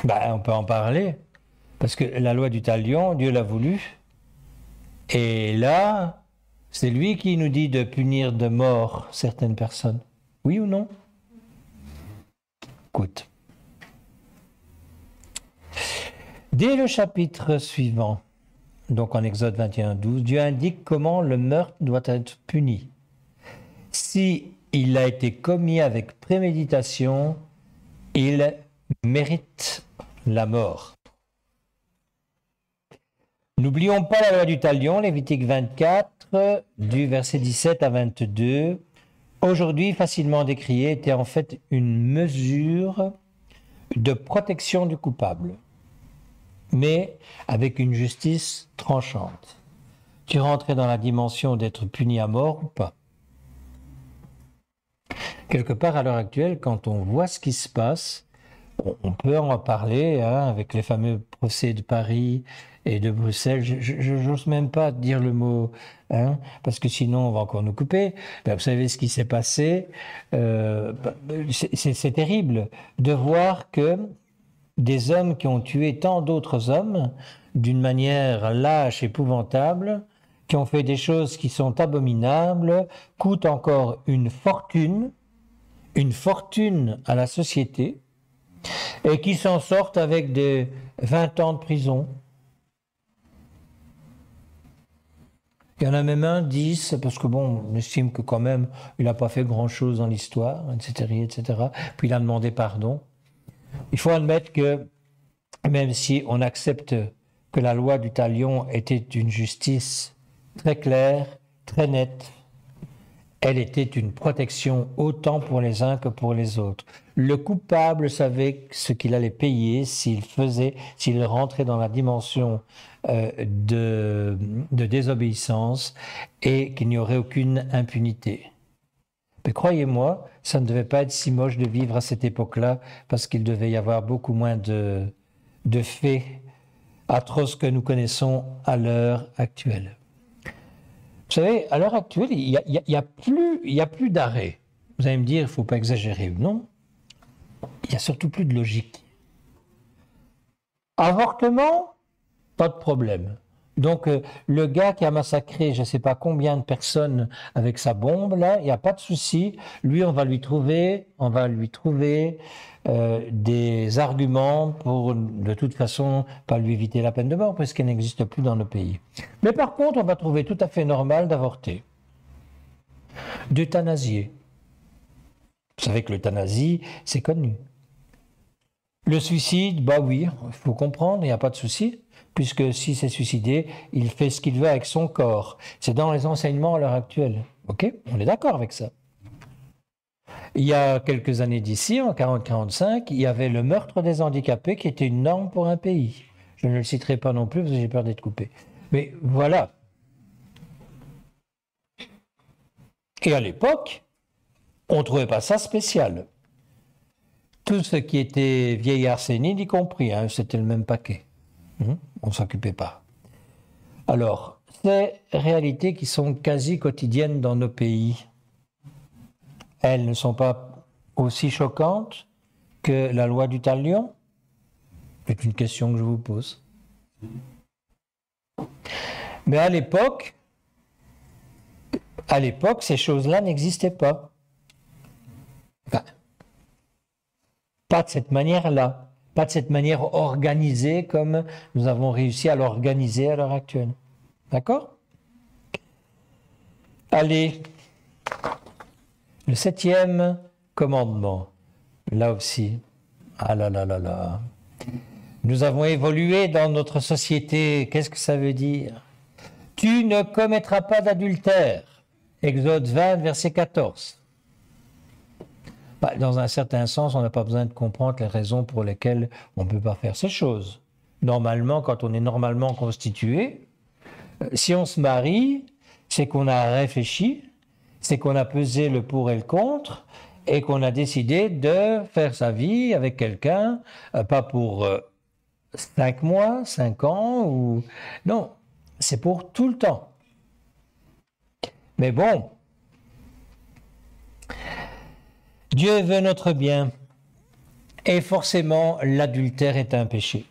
On peut en parler. Parce que la loi du talion, Dieu l'a voulu. Et là, c'est lui qui nous dit de punir de mort certaines personnes. Oui ou non? Écoute. Dès le chapitre suivant, donc en Exode 21, 12, Dieu indique comment le meurtre doit être puni. Si il a été commis avec préméditation, il mérite la mort. N'oublions pas la loi du talion, Lévitique 24, du verset 17 à 22. Aujourd'hui, facilement décriée, était en fait une mesure de protection du coupable, mais avec une justice tranchante. Tu rentrais dans la dimension d'être puni à mort ou pas? Quelque part, à l'heure actuelle, quand on voit ce qui se passe, on peut en parler avec les fameux procès de Paris et de Bruxelles. Je n'ose même pas dire le mot, parce que sinon on va encore nous couper. Vous savez ce qui s'est passé. C'est terrible de voir que des hommes qui ont tué tant d'autres hommes d'une manière lâche, épouvantable, qui ont fait des choses qui sont abominables, coûtent encore une fortune à la société, et qui s'en sortent avec des 20 ans de prison. Il y en a même un, 10, parce que bon, on estime que quand même, il n'a pas fait grand-chose dans l'histoire, etc., etc. Puis il a demandé pardon. Il faut admettre que, même si on accepte que la loi du talion était une justice très claire, très nette, elle était une protection autant pour les uns que pour les autres. Le coupable savait ce qu'il allait payer s'il rentrait dans la dimension de désobéissance et qu'il n'y aurait aucune impunité. Mais croyez-moi, ça ne devait pas être si moche de vivre à cette époque-là, parce qu'il devait y avoir beaucoup moins de faits atroces que nous connaissons à l'heure actuelle. Vous savez, à l'heure actuelle, il y a plus d'arrêt. Vous allez me dire, il ne faut pas exagérer, non? Il n'y a surtout plus de logique. Avortement, pas de problème. Donc, le gars qui a massacré je ne sais pas combien de personnes avec sa bombe, là, il n'y a pas de souci. Lui, on va lui trouver des arguments pour, de toute façon, pas lui éviter la peine de mort, parce qu'elle n'existe plus dans nos pays. Mais par contre, on va trouver tout à fait normal d'avorter, d'euthanasier. Vous savez que l'euthanasie, c'est connu. Le suicide, bah oui, il faut comprendre, il n'y a pas de souci, puisque si c'est suicidé, il fait ce qu'il veut avec son corps. C'est dans les enseignements à l'heure actuelle. Ok? On est d'accord avec ça. Il y a quelques années d'ici, en 40-45, il y avait le meurtre des handicapés qui était une norme pour un pays. Je ne le citerai pas non plus parce que j'ai peur d'être coupé. Mais voilà. Et à l'époque, on ne trouvait pas ça spécial. Tout ce qui était vieillard sénile, y compris, hein, c'était le même paquet. On ne s'occupait pas. Alors, ces réalités qui sont quasi quotidiennes dans nos pays, elles ne sont pas aussi choquantes que la loi du talion? C'est une question que je vous pose. Mais à l'époque, ces choses-là n'existaient pas. Enfin, pas de cette manière-là, pas de cette manière organisée comme nous avons réussi à l'organiser à l'heure actuelle. D'accord? Allez, le 7e commandement, là aussi, ah là là là là, nous avons évolué dans notre société, qu'est-ce que ça veut dire? Tu ne commettras pas d'adultère, Exode 20, verset 14. Dans un certain sens, on n'a pas besoin de comprendre les raisons pour lesquelles on ne peut pas faire ces choses. Normalement, quand on est normalement constitué, si on se marie, c'est qu'on a réfléchi, c'est qu'on a pesé le pour et le contre, et qu'on a décidé de faire sa vie avec quelqu'un, pas pour 5 mois, 5 ans, ou... Non, c'est pour tout le temps. Mais bon, Dieu veut notre bien, et forcément l'adultère est un péché.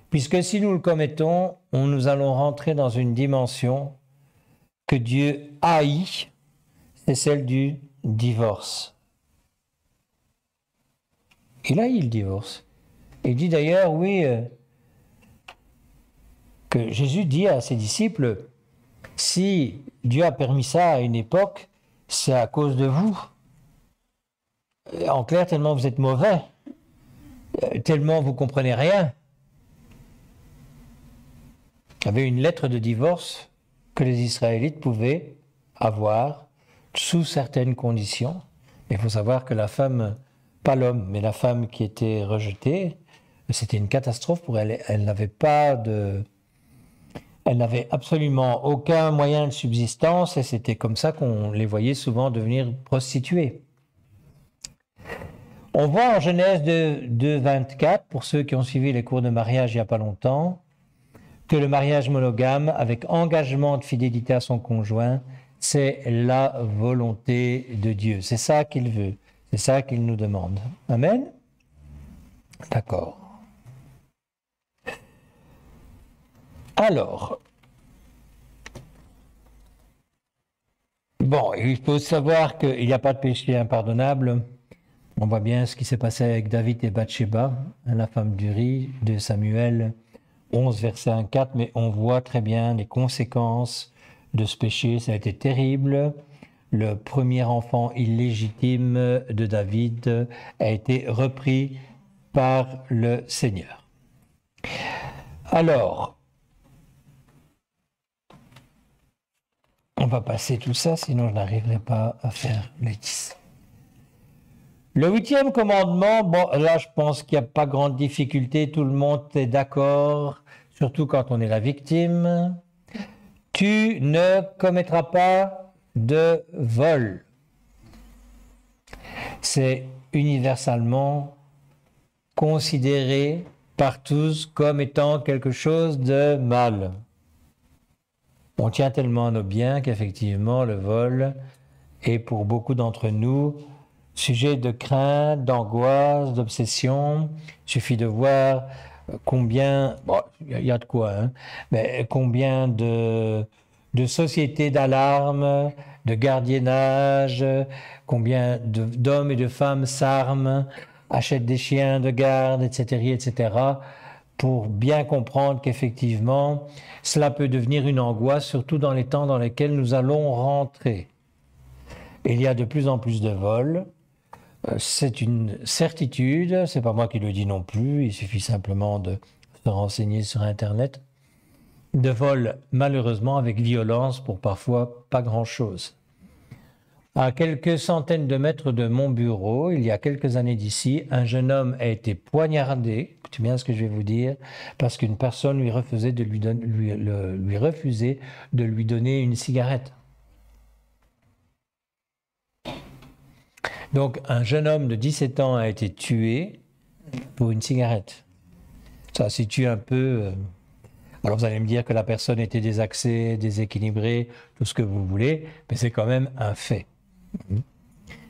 Puisque si nous le commettons, nous allons rentrer dans une dimension que Dieu haït, c'est celle du divorce. Il haït le divorce. Il dit d'ailleurs, oui, que Jésus dit à ses disciples, si Dieu a permis ça à une époque, c'est à cause de vous. En clair, tellement vous êtes mauvais, tellement vous comprenez rien. Il y avait une lettre de divorce que les Israélites pouvaient avoir sous certaines conditions. Mais il faut savoir que la femme, pas l'homme, mais la femme qui était rejetée, c'était une catastrophe pour elle. Elle n'avait absolument aucun moyen de subsistance et c'était comme ça qu'on les voyait souvent devenir prostituées. On voit en Genèse 2:24, pour ceux qui ont suivi les cours de mariage il n'y a pas longtemps, que le mariage monogame avec engagement de fidélité à son conjoint, c'est la volonté de Dieu. C'est ça qu'il veut, c'est ça qu'il nous demande. Amen. D'accord. Alors, bon, il faut savoir qu'il n'y a pas de péché impardonnable. On voit bien ce qui s'est passé avec David et Bathsheba, la femme d'Uri, de Samuel 11, verset 1, 4, mais on voit très bien les conséquences de ce péché. Ça a été terrible. Le premier enfant illégitime de David a été repris par le Seigneur. Alors, on va passer tout ça, sinon je n'arriverai pas à faire les 10. Le 8e commandement, bon, là je pense qu'il n'y a pas grande difficulté, tout le monde est d'accord, surtout quand on est la victime. Tu ne commettras pas de vol. C'est universellement considéré par tous comme étant quelque chose de mal. On tient tellement à nos biens qu'effectivement le vol est pour beaucoup d'entre nous sujet de crainte, d'angoisse, d'obsession. Il suffit de voir combien, bon, il y a de quoi, hein, mais combien de sociétés d'alarme, de gardiennage, combien d'hommes et de femmes s'arment, achètent des chiens de garde, etc., etc., pour bien comprendre qu'effectivement, cela peut devenir une angoisse, surtout dans les temps dans lesquels nous allons rentrer. Il y a de plus en plus de vols. C'est une certitude, c'est pas moi qui le dis non plus, il suffit simplement de se renseigner sur Internet. De vols, malheureusement, avec violence pour parfois pas grand-chose. À quelques centaines de mètres de mon bureau, il y a quelques années d'ici, un jeune homme a été poignardé, écoutez bien ce que je vais vous dire, parce qu'une personne lui refusait de lui donner une cigarette. Donc un jeune homme de 17 ans a été tué pour une cigarette. Ça situe un peu... Alors vous allez me dire que la personne était désaxée, déséquilibrée, tout ce que vous voulez, mais c'est quand même un fait.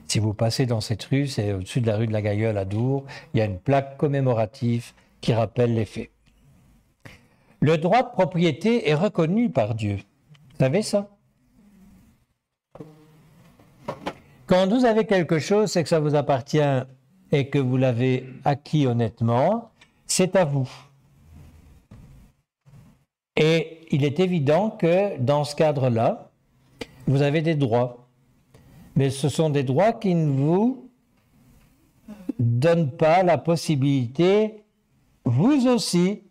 Si vous passez dans cette rue, c'est au-dessus de la rue de la Gailleule à Dour, il y a une plaque commémorative qui rappelle les faits. Le droit de propriété est reconnu par Dieu. Vous savez ça? Quand vous avez quelque chose, c'est que ça vous appartient et que vous l'avez acquis honnêtement, c'est à vous. Et il est évident que dans ce cadre-là, vous avez des droits. Mais ce sont des droits qui ne vous donnent pas la possibilité, vous aussi,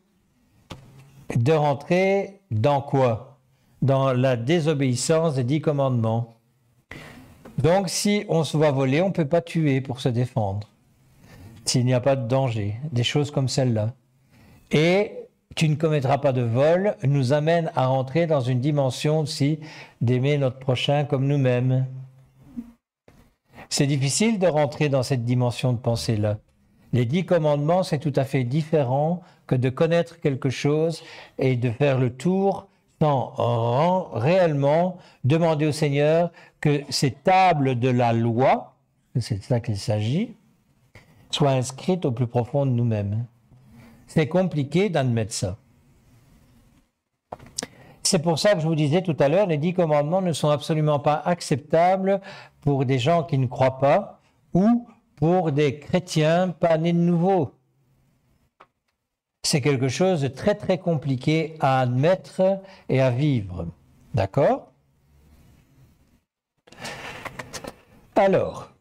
de rentrer dans quoi? Dans la désobéissance des 10 commandements. Donc si on se voit voler, on ne peut pas tuer pour se défendre. S'il n'y a pas de danger, des choses comme celle-là. Et tu ne commettras pas de vol nous amène à rentrer dans une dimension aussi d'aimer notre prochain comme nous-mêmes. C'est difficile de rentrer dans cette dimension de pensée-là. Les 10 commandements, c'est tout à fait différent que de connaître quelque chose et de faire le tour sans réellement demander au Seigneur que ces tables de la loi, c'est de ça qu'il s'agit, soient inscrites au plus profond de nous-mêmes. C'est compliqué d'admettre ça. C'est pour ça que je vous disais tout à l'heure, les 10 commandements ne sont absolument pas acceptables pour des gens qui ne croient pas ou pour des chrétiens pas nés de nouveau. C'est quelque chose de très très compliqué à admettre et à vivre. D'accord? Alors,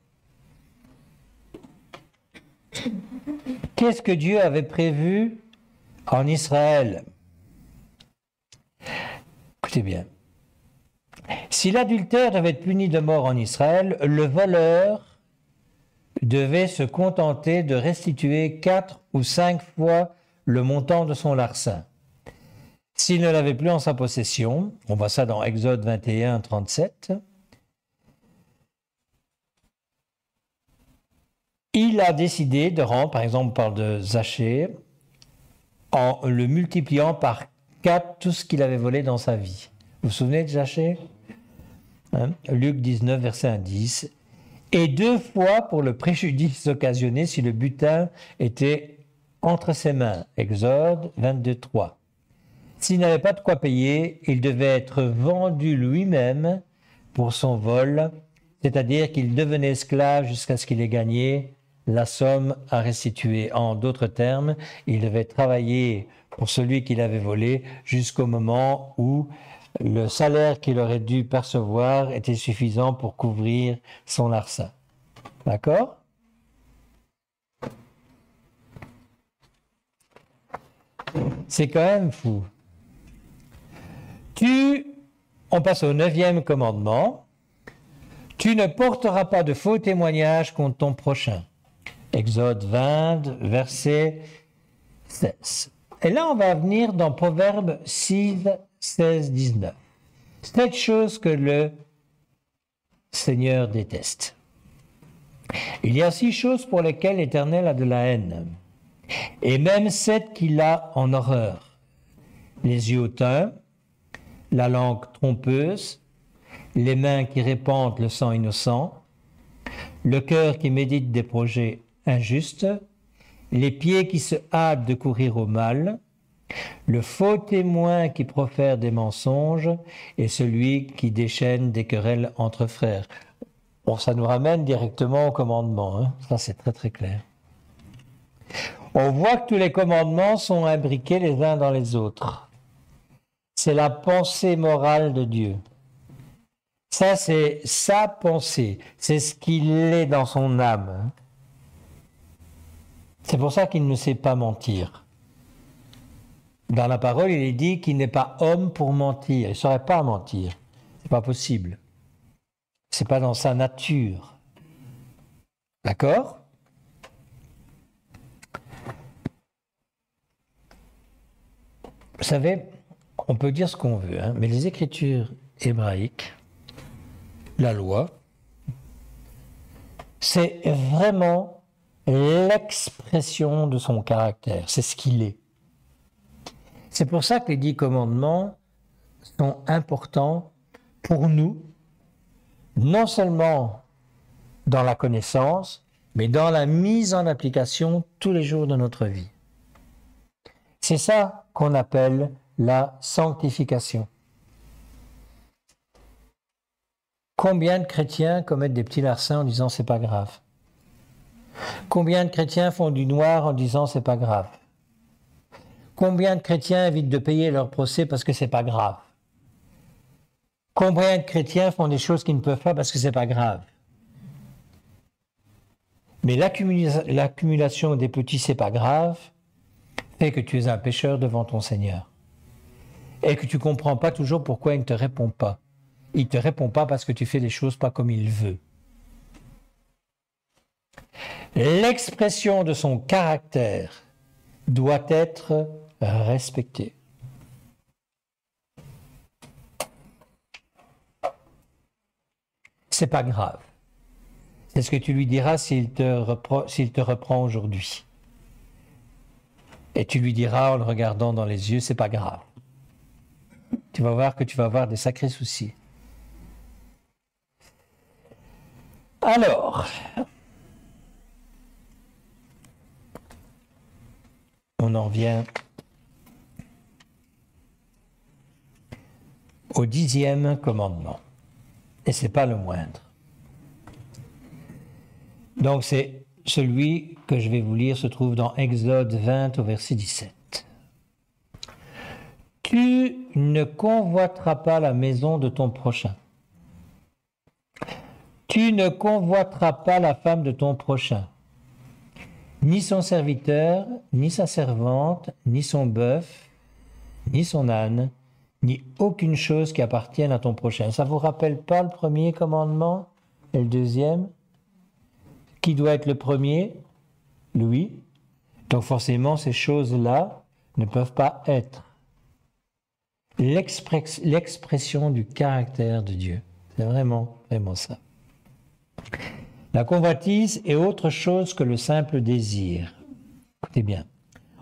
qu'est-ce que Dieu avait prévu en Israël? Écoutez bien. Si l'adultère devait être puni de mort en Israël, le voleur devait se contenter de restituer 4 ou 5 fois le montant de son larcin. S'il ne l'avait plus en sa possession, on voit ça dans Exode 21, 37, il a décidé de rendre, par exemple on parle de Zachée, en le multipliant par 4 tout ce qu'il avait volé dans sa vie. Vous vous souvenez de Zachée? Luc 19, verset 1, 10. Et 2 fois pour le préjudice occasionné si le butin était entre ses mains. Exode 22, 3. S'il n'avait pas de quoi payer, il devait être vendu lui-même pour son vol, c'est-à-dire qu'il devenait esclave jusqu'à ce qu'il ait gagné la somme à restituer. En d'autres termes, il devait travailler pour celui qu'il avait volé jusqu'au moment où le salaire qu'il aurait dû percevoir était suffisant pour couvrir son larcin. D'accord? C'est quand même fou. On passe au 9e commandement. Tu ne porteras pas de faux témoignages contre ton prochain. Exode 20, verset 16. Et là, on va venir dans Proverbe 6, 16, 19. 7 choses que le Seigneur déteste. Il y a 6 choses pour lesquelles l'Éternel a de la haine, et même 7 qu'il a en horreur. Les yeux hautains, la langue trompeuse, les mains qui répandent le sang innocent, le cœur qui médite des projets injustes, les pieds qui se hâtent de courir au mal, le faux témoin qui profère des mensonges et celui qui déchaîne des querelles entre frères. Bon, ça nous ramène directement au commandement, hein. Ça c'est très très clair. On voit que tous les commandements sont imbriqués les uns dans les autres. C'est la pensée morale de Dieu. Ça, c'est sa pensée. C'est ce qu'il est dans son âme. C'est pour ça qu'il ne sait pas mentir. Dans la parole, il est dit qu'il n'est pas homme pour mentir. Il ne saurait pas mentir. C'est pas possible. C'est pas dans sa nature. D'accord ? Vous savez, on peut dire ce qu'on veut, hein, mais les écritures hébraïques, la loi, c'est vraiment l'expression de son caractère, c'est ce qu'il est. C'est pour ça que les 10 commandements sont importants pour nous, non seulement dans la connaissance, mais dans la mise en application tous les jours de notre vie. C'est ça qu'on appelle la sanctification. Combien de chrétiens commettent des petits larcins en disant c'est pas grave? Combien de chrétiens font du noir en disant c'est pas grave? Combien de chrétiens évitent de payer leur procès parce que c'est pas grave? Combien de chrétiens font des choses qu'ils ne peuvent pas parce que c'est pas grave? Mais l'accumulation des petits c'est pas grave fait que tu es un pécheur devant ton Seigneur. Et que tu ne comprends pas toujours pourquoi il ne te répond pas. Il ne te répond pas parce que tu fais les choses pas comme il veut. L'expression de son caractère doit être respectée. C'est pas grave. C'est ce que tu lui diras s'il te reprend aujourd'hui. Et tu lui diras en le regardant dans les yeux, c'est pas grave. Tu vas voir que tu vas avoir des sacrés soucis. Alors, on en vient au 10e commandement. Et ce n'est pas le moindre. Donc c'est celui que je vais vous lire, se trouve dans Exode 20 au verset 17. Tu ne convoiteras pas la maison de ton prochain. Tu ne convoiteras pas la femme de ton prochain, ni son serviteur, ni sa servante, ni son bœuf, ni son âne, ni aucune chose qui appartienne à ton prochain. Ça ne vous rappelle pas le premier commandement et le deuxième? Qui doit être le premier? Lui. Donc forcément, ces choses-là ne peuvent pas être l'expression du caractère de Dieu. C'est vraiment, vraiment ça. La convoitise est autre chose que le simple désir. Écoutez bien.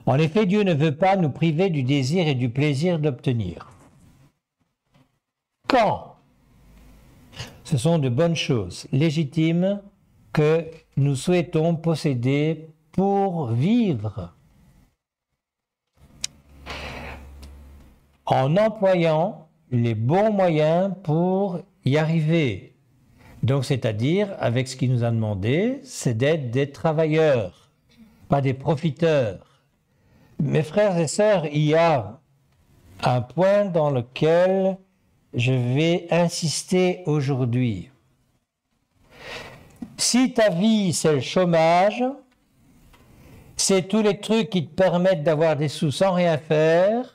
En effet, Dieu ne veut pas nous priver du désir et du plaisir d'obtenir. Quand ce sont de bonnes choses légitimes que nous souhaitons posséder pour vivre en employant les bons moyens pour y arriver. Donc, c'est-à-dire, avec ce qu'il nous a demandé, c'est d'être des travailleurs, pas des profiteurs. Mes frères et sœurs, il y a un point dans lequel je vais insister aujourd'hui. Si ta vie, c'est le chômage, c'est tous les trucs qui te permettent d'avoir des sous sans rien faire,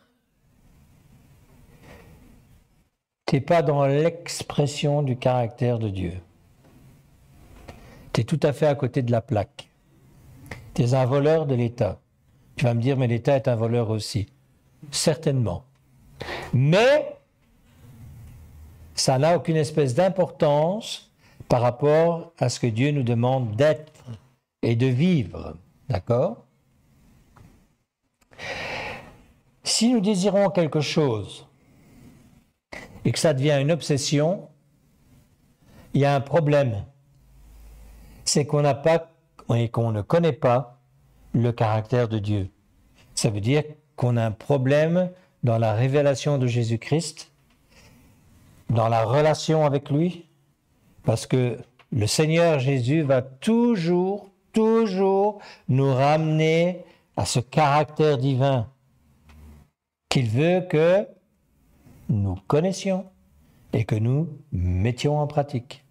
tu n'es pas dans l'expression du caractère de Dieu. Tu es tout à fait à côté de la plaque. Tu es un voleur de l'État. Tu vas me dire, mais l'État est un voleur aussi. Certainement. Mais ça n'a aucune espèce d'importance par rapport à ce que Dieu nous demande d'être et de vivre. D'accord? Si nous désirons quelque chose et que ça devient une obsession, il y a un problème. C'est qu'on n'a pas et qu'on ne connaît pas le caractère de Dieu. Ça veut dire qu'on a un problème dans la révélation de Jésus-Christ, dans la relation avec lui, parce que le Seigneur Jésus va toujours nous ramener à ce caractère divin qu'il veut que nous connaissions et que nous mettions en pratique.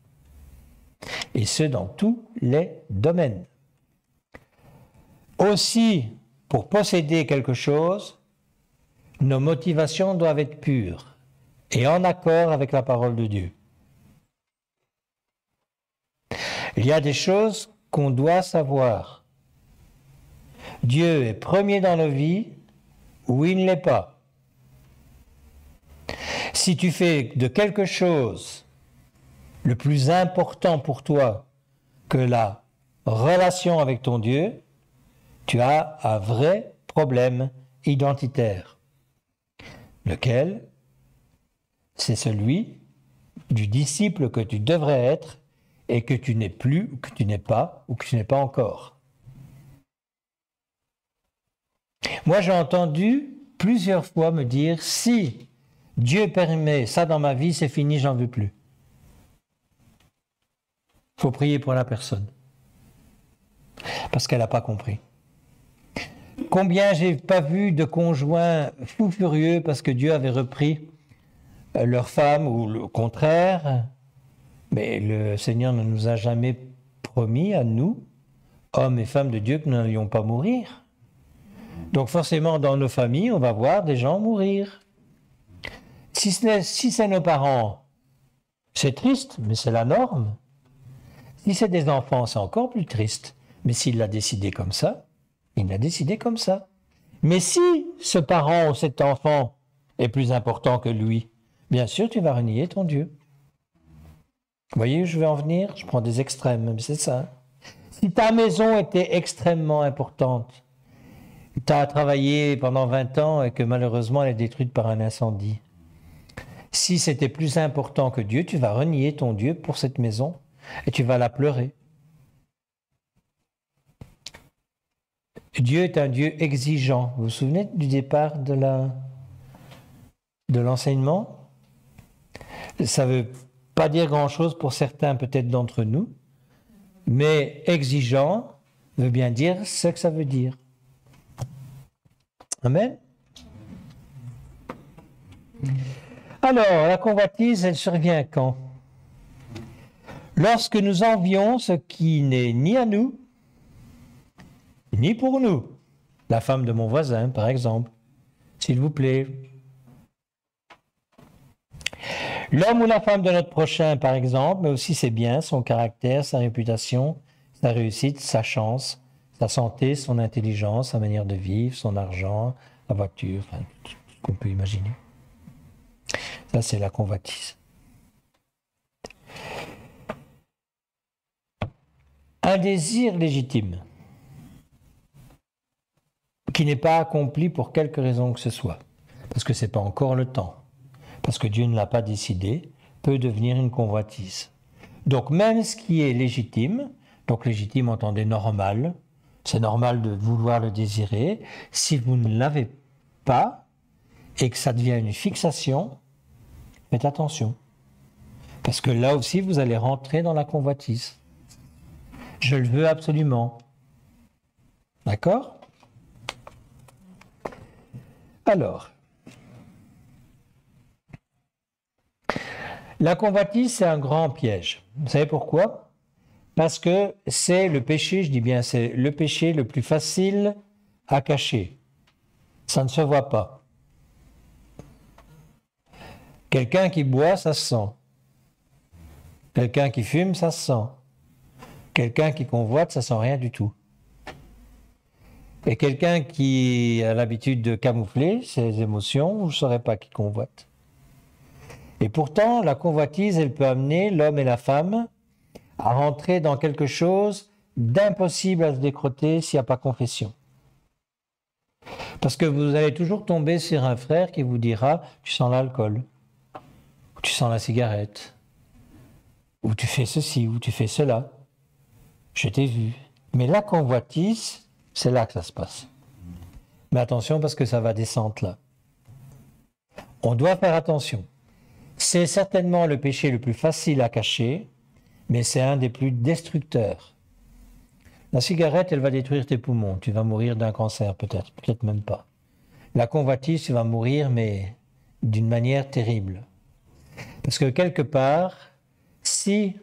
Et ce, dans tous les domaines. Aussi, pour posséder quelque chose, nos motivations doivent être pures et en accord avec la parole de Dieu. Il y a des choses qu'on doit savoir. Dieu est premier dans nos vies ou il ne l'est pas. Si tu fais de quelque chose le plus important pour toi que la relation avec ton Dieu, tu as un vrai problème identitaire. Lequel? C'est celui du disciple que tu devrais être et que tu n'es plus, ou que tu n'es pas, ou que tu n'es pas encore. Moi, j'ai entendu plusieurs fois me dire, si Dieu permet ça dans ma vie, c'est fini, j'en veux plus. Il faut prier pour la personne. Parce qu'elle n'a pas compris. Combien j'ai pas vu de conjoints fous furieux parce que Dieu avait repris leur femme ou le contraire. Mais le Seigneur ne nous a jamais promis à nous, hommes et femmes de Dieu, que nous n'allions pas mourir. Donc forcément, dans nos familles, on va voir des gens mourir. Si c'est nos parents, c'est triste, mais c'est la norme. Si c'est des enfants, c'est encore plus triste. Mais s'il l'a décidé comme ça, il l'a décidé comme ça. Mais si ce parent ou cet enfant est plus important que lui, bien sûr, tu vas renier ton Dieu. Vous voyez où je vais en venir? Je prends des extrêmes, mais c'est ça. Si ta maison était extrêmement importante, tu as travaillé pendant 20 ans et que malheureusement elle est détruite par un incendie. Si c'était plus important que Dieu, tu vas renier ton Dieu pour cette maison et tu vas la pleurer. Dieu est un Dieu exigeant. Vous vous souvenez du départ de l'enseignement? Ça ne veut pas dire grand-chose pour certains peut-être d'entre nous, mais exigeant veut bien dire ce que ça veut dire. Amen. Alors, la convoitise, elle survient quand? Lorsque nous envions ce qui n'est ni à nous, ni pour nous. La femme de mon voisin, par exemple. S'il vous plaît. L'homme ou la femme de notre prochain, par exemple, mais aussi ses biens, son caractère, sa réputation, sa réussite, sa chance, sa santé, son intelligence, sa manière de vivre, son argent, la voiture, enfin, tout ce qu'on peut imaginer. Ça, c'est la convoitise. Un désir légitime qui n'est pas accompli pour quelque raison que ce soit, parce que ce n'est pas encore le temps, parce que Dieu ne l'a pas décidé, peut devenir une convoitise. Donc même ce qui est légitime, donc légitime entendez normal, c'est normal de vouloir le désirer, si vous ne l'avez pas, et que ça devient une fixation, faites attention. Parce que là aussi, vous allez rentrer dans la convoitise. Je le veux absolument. D'accord? Alors, la convoitise, c'est un grand piège. Vous savez pourquoi? Parce que c'est le péché, je dis bien, c'est le péché le plus facile à cacher. Ça ne se voit pas. Quelqu'un qui boit, ça se sent. Quelqu'un qui fume, ça se sent. Quelqu'un qui convoite, ça sent rien du tout. Et quelqu'un qui a l'habitude de camoufler ses émotions, vous ne saurez pas qu'il convoite. Et pourtant, la convoitise, elle peut amener l'homme et la femme à rentrer dans quelque chose d'impossible à se décroter s'il n'y a pas confession. Parce que vous allez toujours tomber sur un frère qui vous dira « tu sens l'alcool » ou « tu sens la cigarette » ou « tu fais ceci » ou « tu fais cela ». Je t'ai vu. Mais la convoitise, c'est là que ça se passe. Mais attention parce que ça va descendre là. On doit faire attention. C'est certainement le péché le plus facile à cacher, mais c'est un des plus destructeurs. La cigarette, elle va détruire tes poumons. Tu vas mourir d'un cancer peut-être, peut-être même pas. La convoitise, tu vas mourir, mais d'une manière terrible. Parce que quelque part, si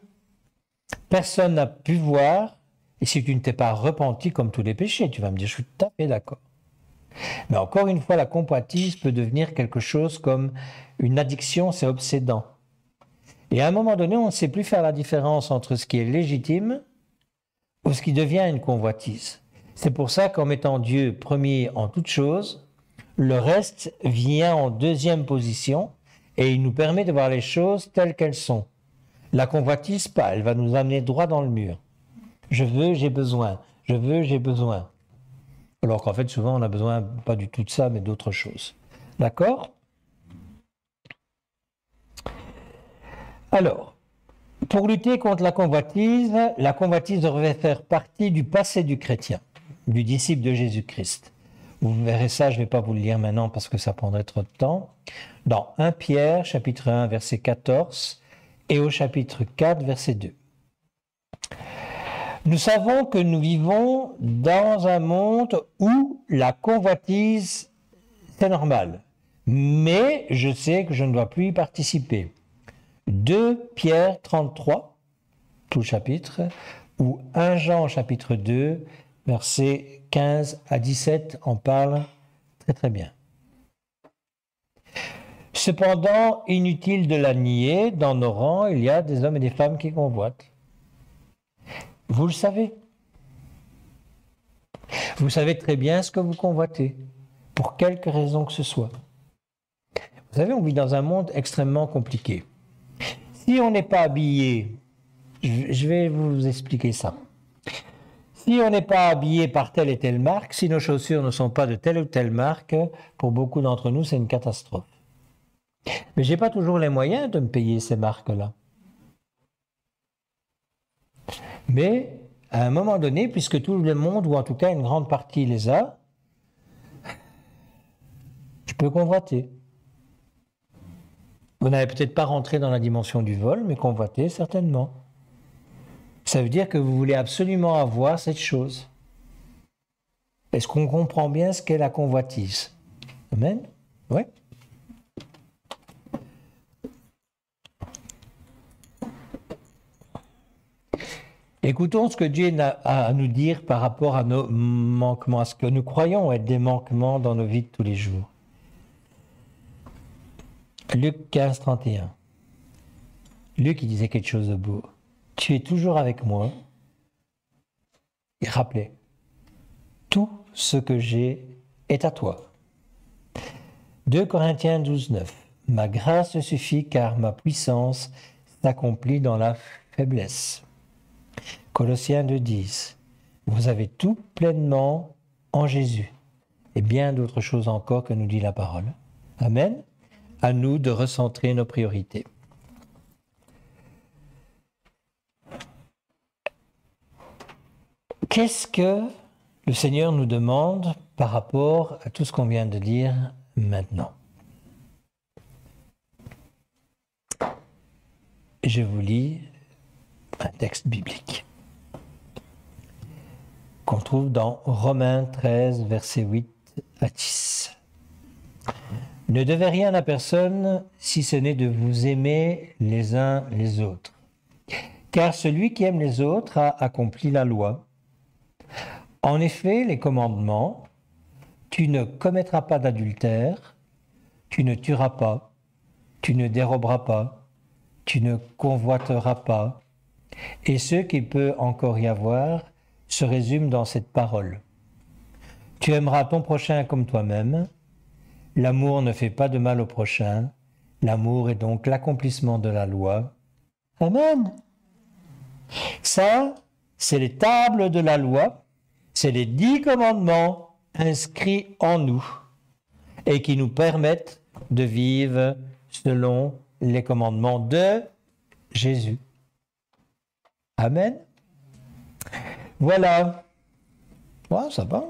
personne n'a pu voir, et si tu ne t'es pas repenti comme tous les péchés, tu vas me dire, je suis tout à fait d'accord. Mais encore une fois, la convoitise peut devenir quelque chose comme une addiction, c'est obsédant. Et à un moment donné, on ne sait plus faire la différence entre ce qui est légitime ou ce qui devient une convoitise. C'est pour ça qu'en mettant Dieu premier en toute chose, le reste vient en deuxième position et il nous permet de voir les choses telles qu'elles sont. La convoitise, pas, elle va nous amener droit dans le mur. Je veux, j'ai besoin. Je veux, j'ai besoin. Alors qu'en fait, souvent, on n'a besoin pas du tout de ça, mais d'autre chose. D'accord? Alors, pour lutter contre la convoitise devrait faire partie du passé du chrétien, du disciple de Jésus-Christ. Vous verrez ça, je ne vais pas vous le lire maintenant parce que ça prendrait trop de temps. Dans 1 Pierre, chapitre 1, verset 14, et au chapitre 4, verset 2. Nous savons que nous vivons dans un monde où la convoitise, c'est normal. Mais je sais que je ne dois plus y participer. 2 Pierre 33, tout le chapitre, ou 1 Jean chapitre 2, versets 15 à 17 en parle très très bien. Cependant, inutile de la nier, dans nos rangs, il y a des hommes et des femmes qui convoitent. Vous le savez. Vous savez très bien ce que vous convoitez, pour quelque raison que ce soit. Vous savez, on vit dans un monde extrêmement compliqué. Si on n'est pas habillé, je vais vous expliquer ça. Si on n'est pas habillé par telle et telle marque, si nos chaussures ne sont pas de telle ou telle marque, pour beaucoup d'entre nous, c'est une catastrophe. Mais je n'ai pas toujours les moyens de me payer ces marques-là. Mais à un moment donné, puisque tout le monde, ou en tout cas une grande partie les a, je peux convoiter. Vous n'avez peut-être pas rentré dans la dimension du vol, mais convoiter certainement. Ça veut dire que vous voulez absolument avoir cette chose. Est-ce qu'on comprend bien ce qu'est la convoitise? Amen? Oui. Écoutons ce que Dieu a à nous dire par rapport à nos manquements, à ce que nous croyons être des manquements dans nos vies de tous les jours. Luc 15, 31. Luc, il disait quelque chose de beau. Tu es toujours avec moi. Et rappelez, tout ce que j'ai est à toi. 2 Corinthiens 12, 9. Ma grâce suffit car ma puissance s'accomplit dans la faiblesse. Colossiens 2, 10. Vous avez tout pleinement en Jésus. Et bien d'autres choses encore que nous dit la parole. Amen. À nous de recentrer nos priorités. Qu'est-ce que le Seigneur nous demande par rapport à tout ce qu'on vient de dire maintenant? je vous lis un texte biblique qu'on trouve dans Romains 13, versets 8 à 10. Ne devez rien à personne si ce n'est de vous aimer les uns les autres. Car celui qui aime les autres a accompli la loi. En effet, les commandements, tu ne commettras pas d'adultère, tu ne tueras pas, tu ne déroberas pas, tu ne convoiteras pas, et ce qu'il peut encore y avoir se résume dans cette parole. Tu aimeras ton prochain comme toi-même. L'amour ne fait pas de mal au prochain. L'amour est donc l'accomplissement de la loi. Amen. Ça, c'est les tables de la loi, c'est les 10 commandements inscrits en nous et qui nous permettent de vivre selon les commandements de Jésus. Amen. Voilà. Ouais, ça va.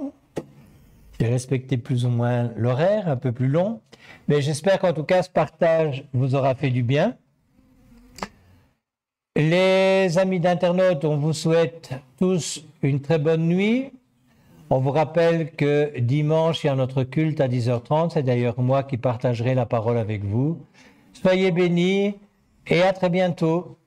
J'ai respecté plus ou moins l'horaire, un peu plus long, mais j'espère qu'en tout cas ce partage vous aura fait du bien. Les amis d'internautes, on vous souhaite tous une très bonne nuit. On vous rappelle que dimanche, il y a notre culte à 10h30. C'est d'ailleurs moi qui partagerai la parole avec vous. Soyez bénis et à très bientôt.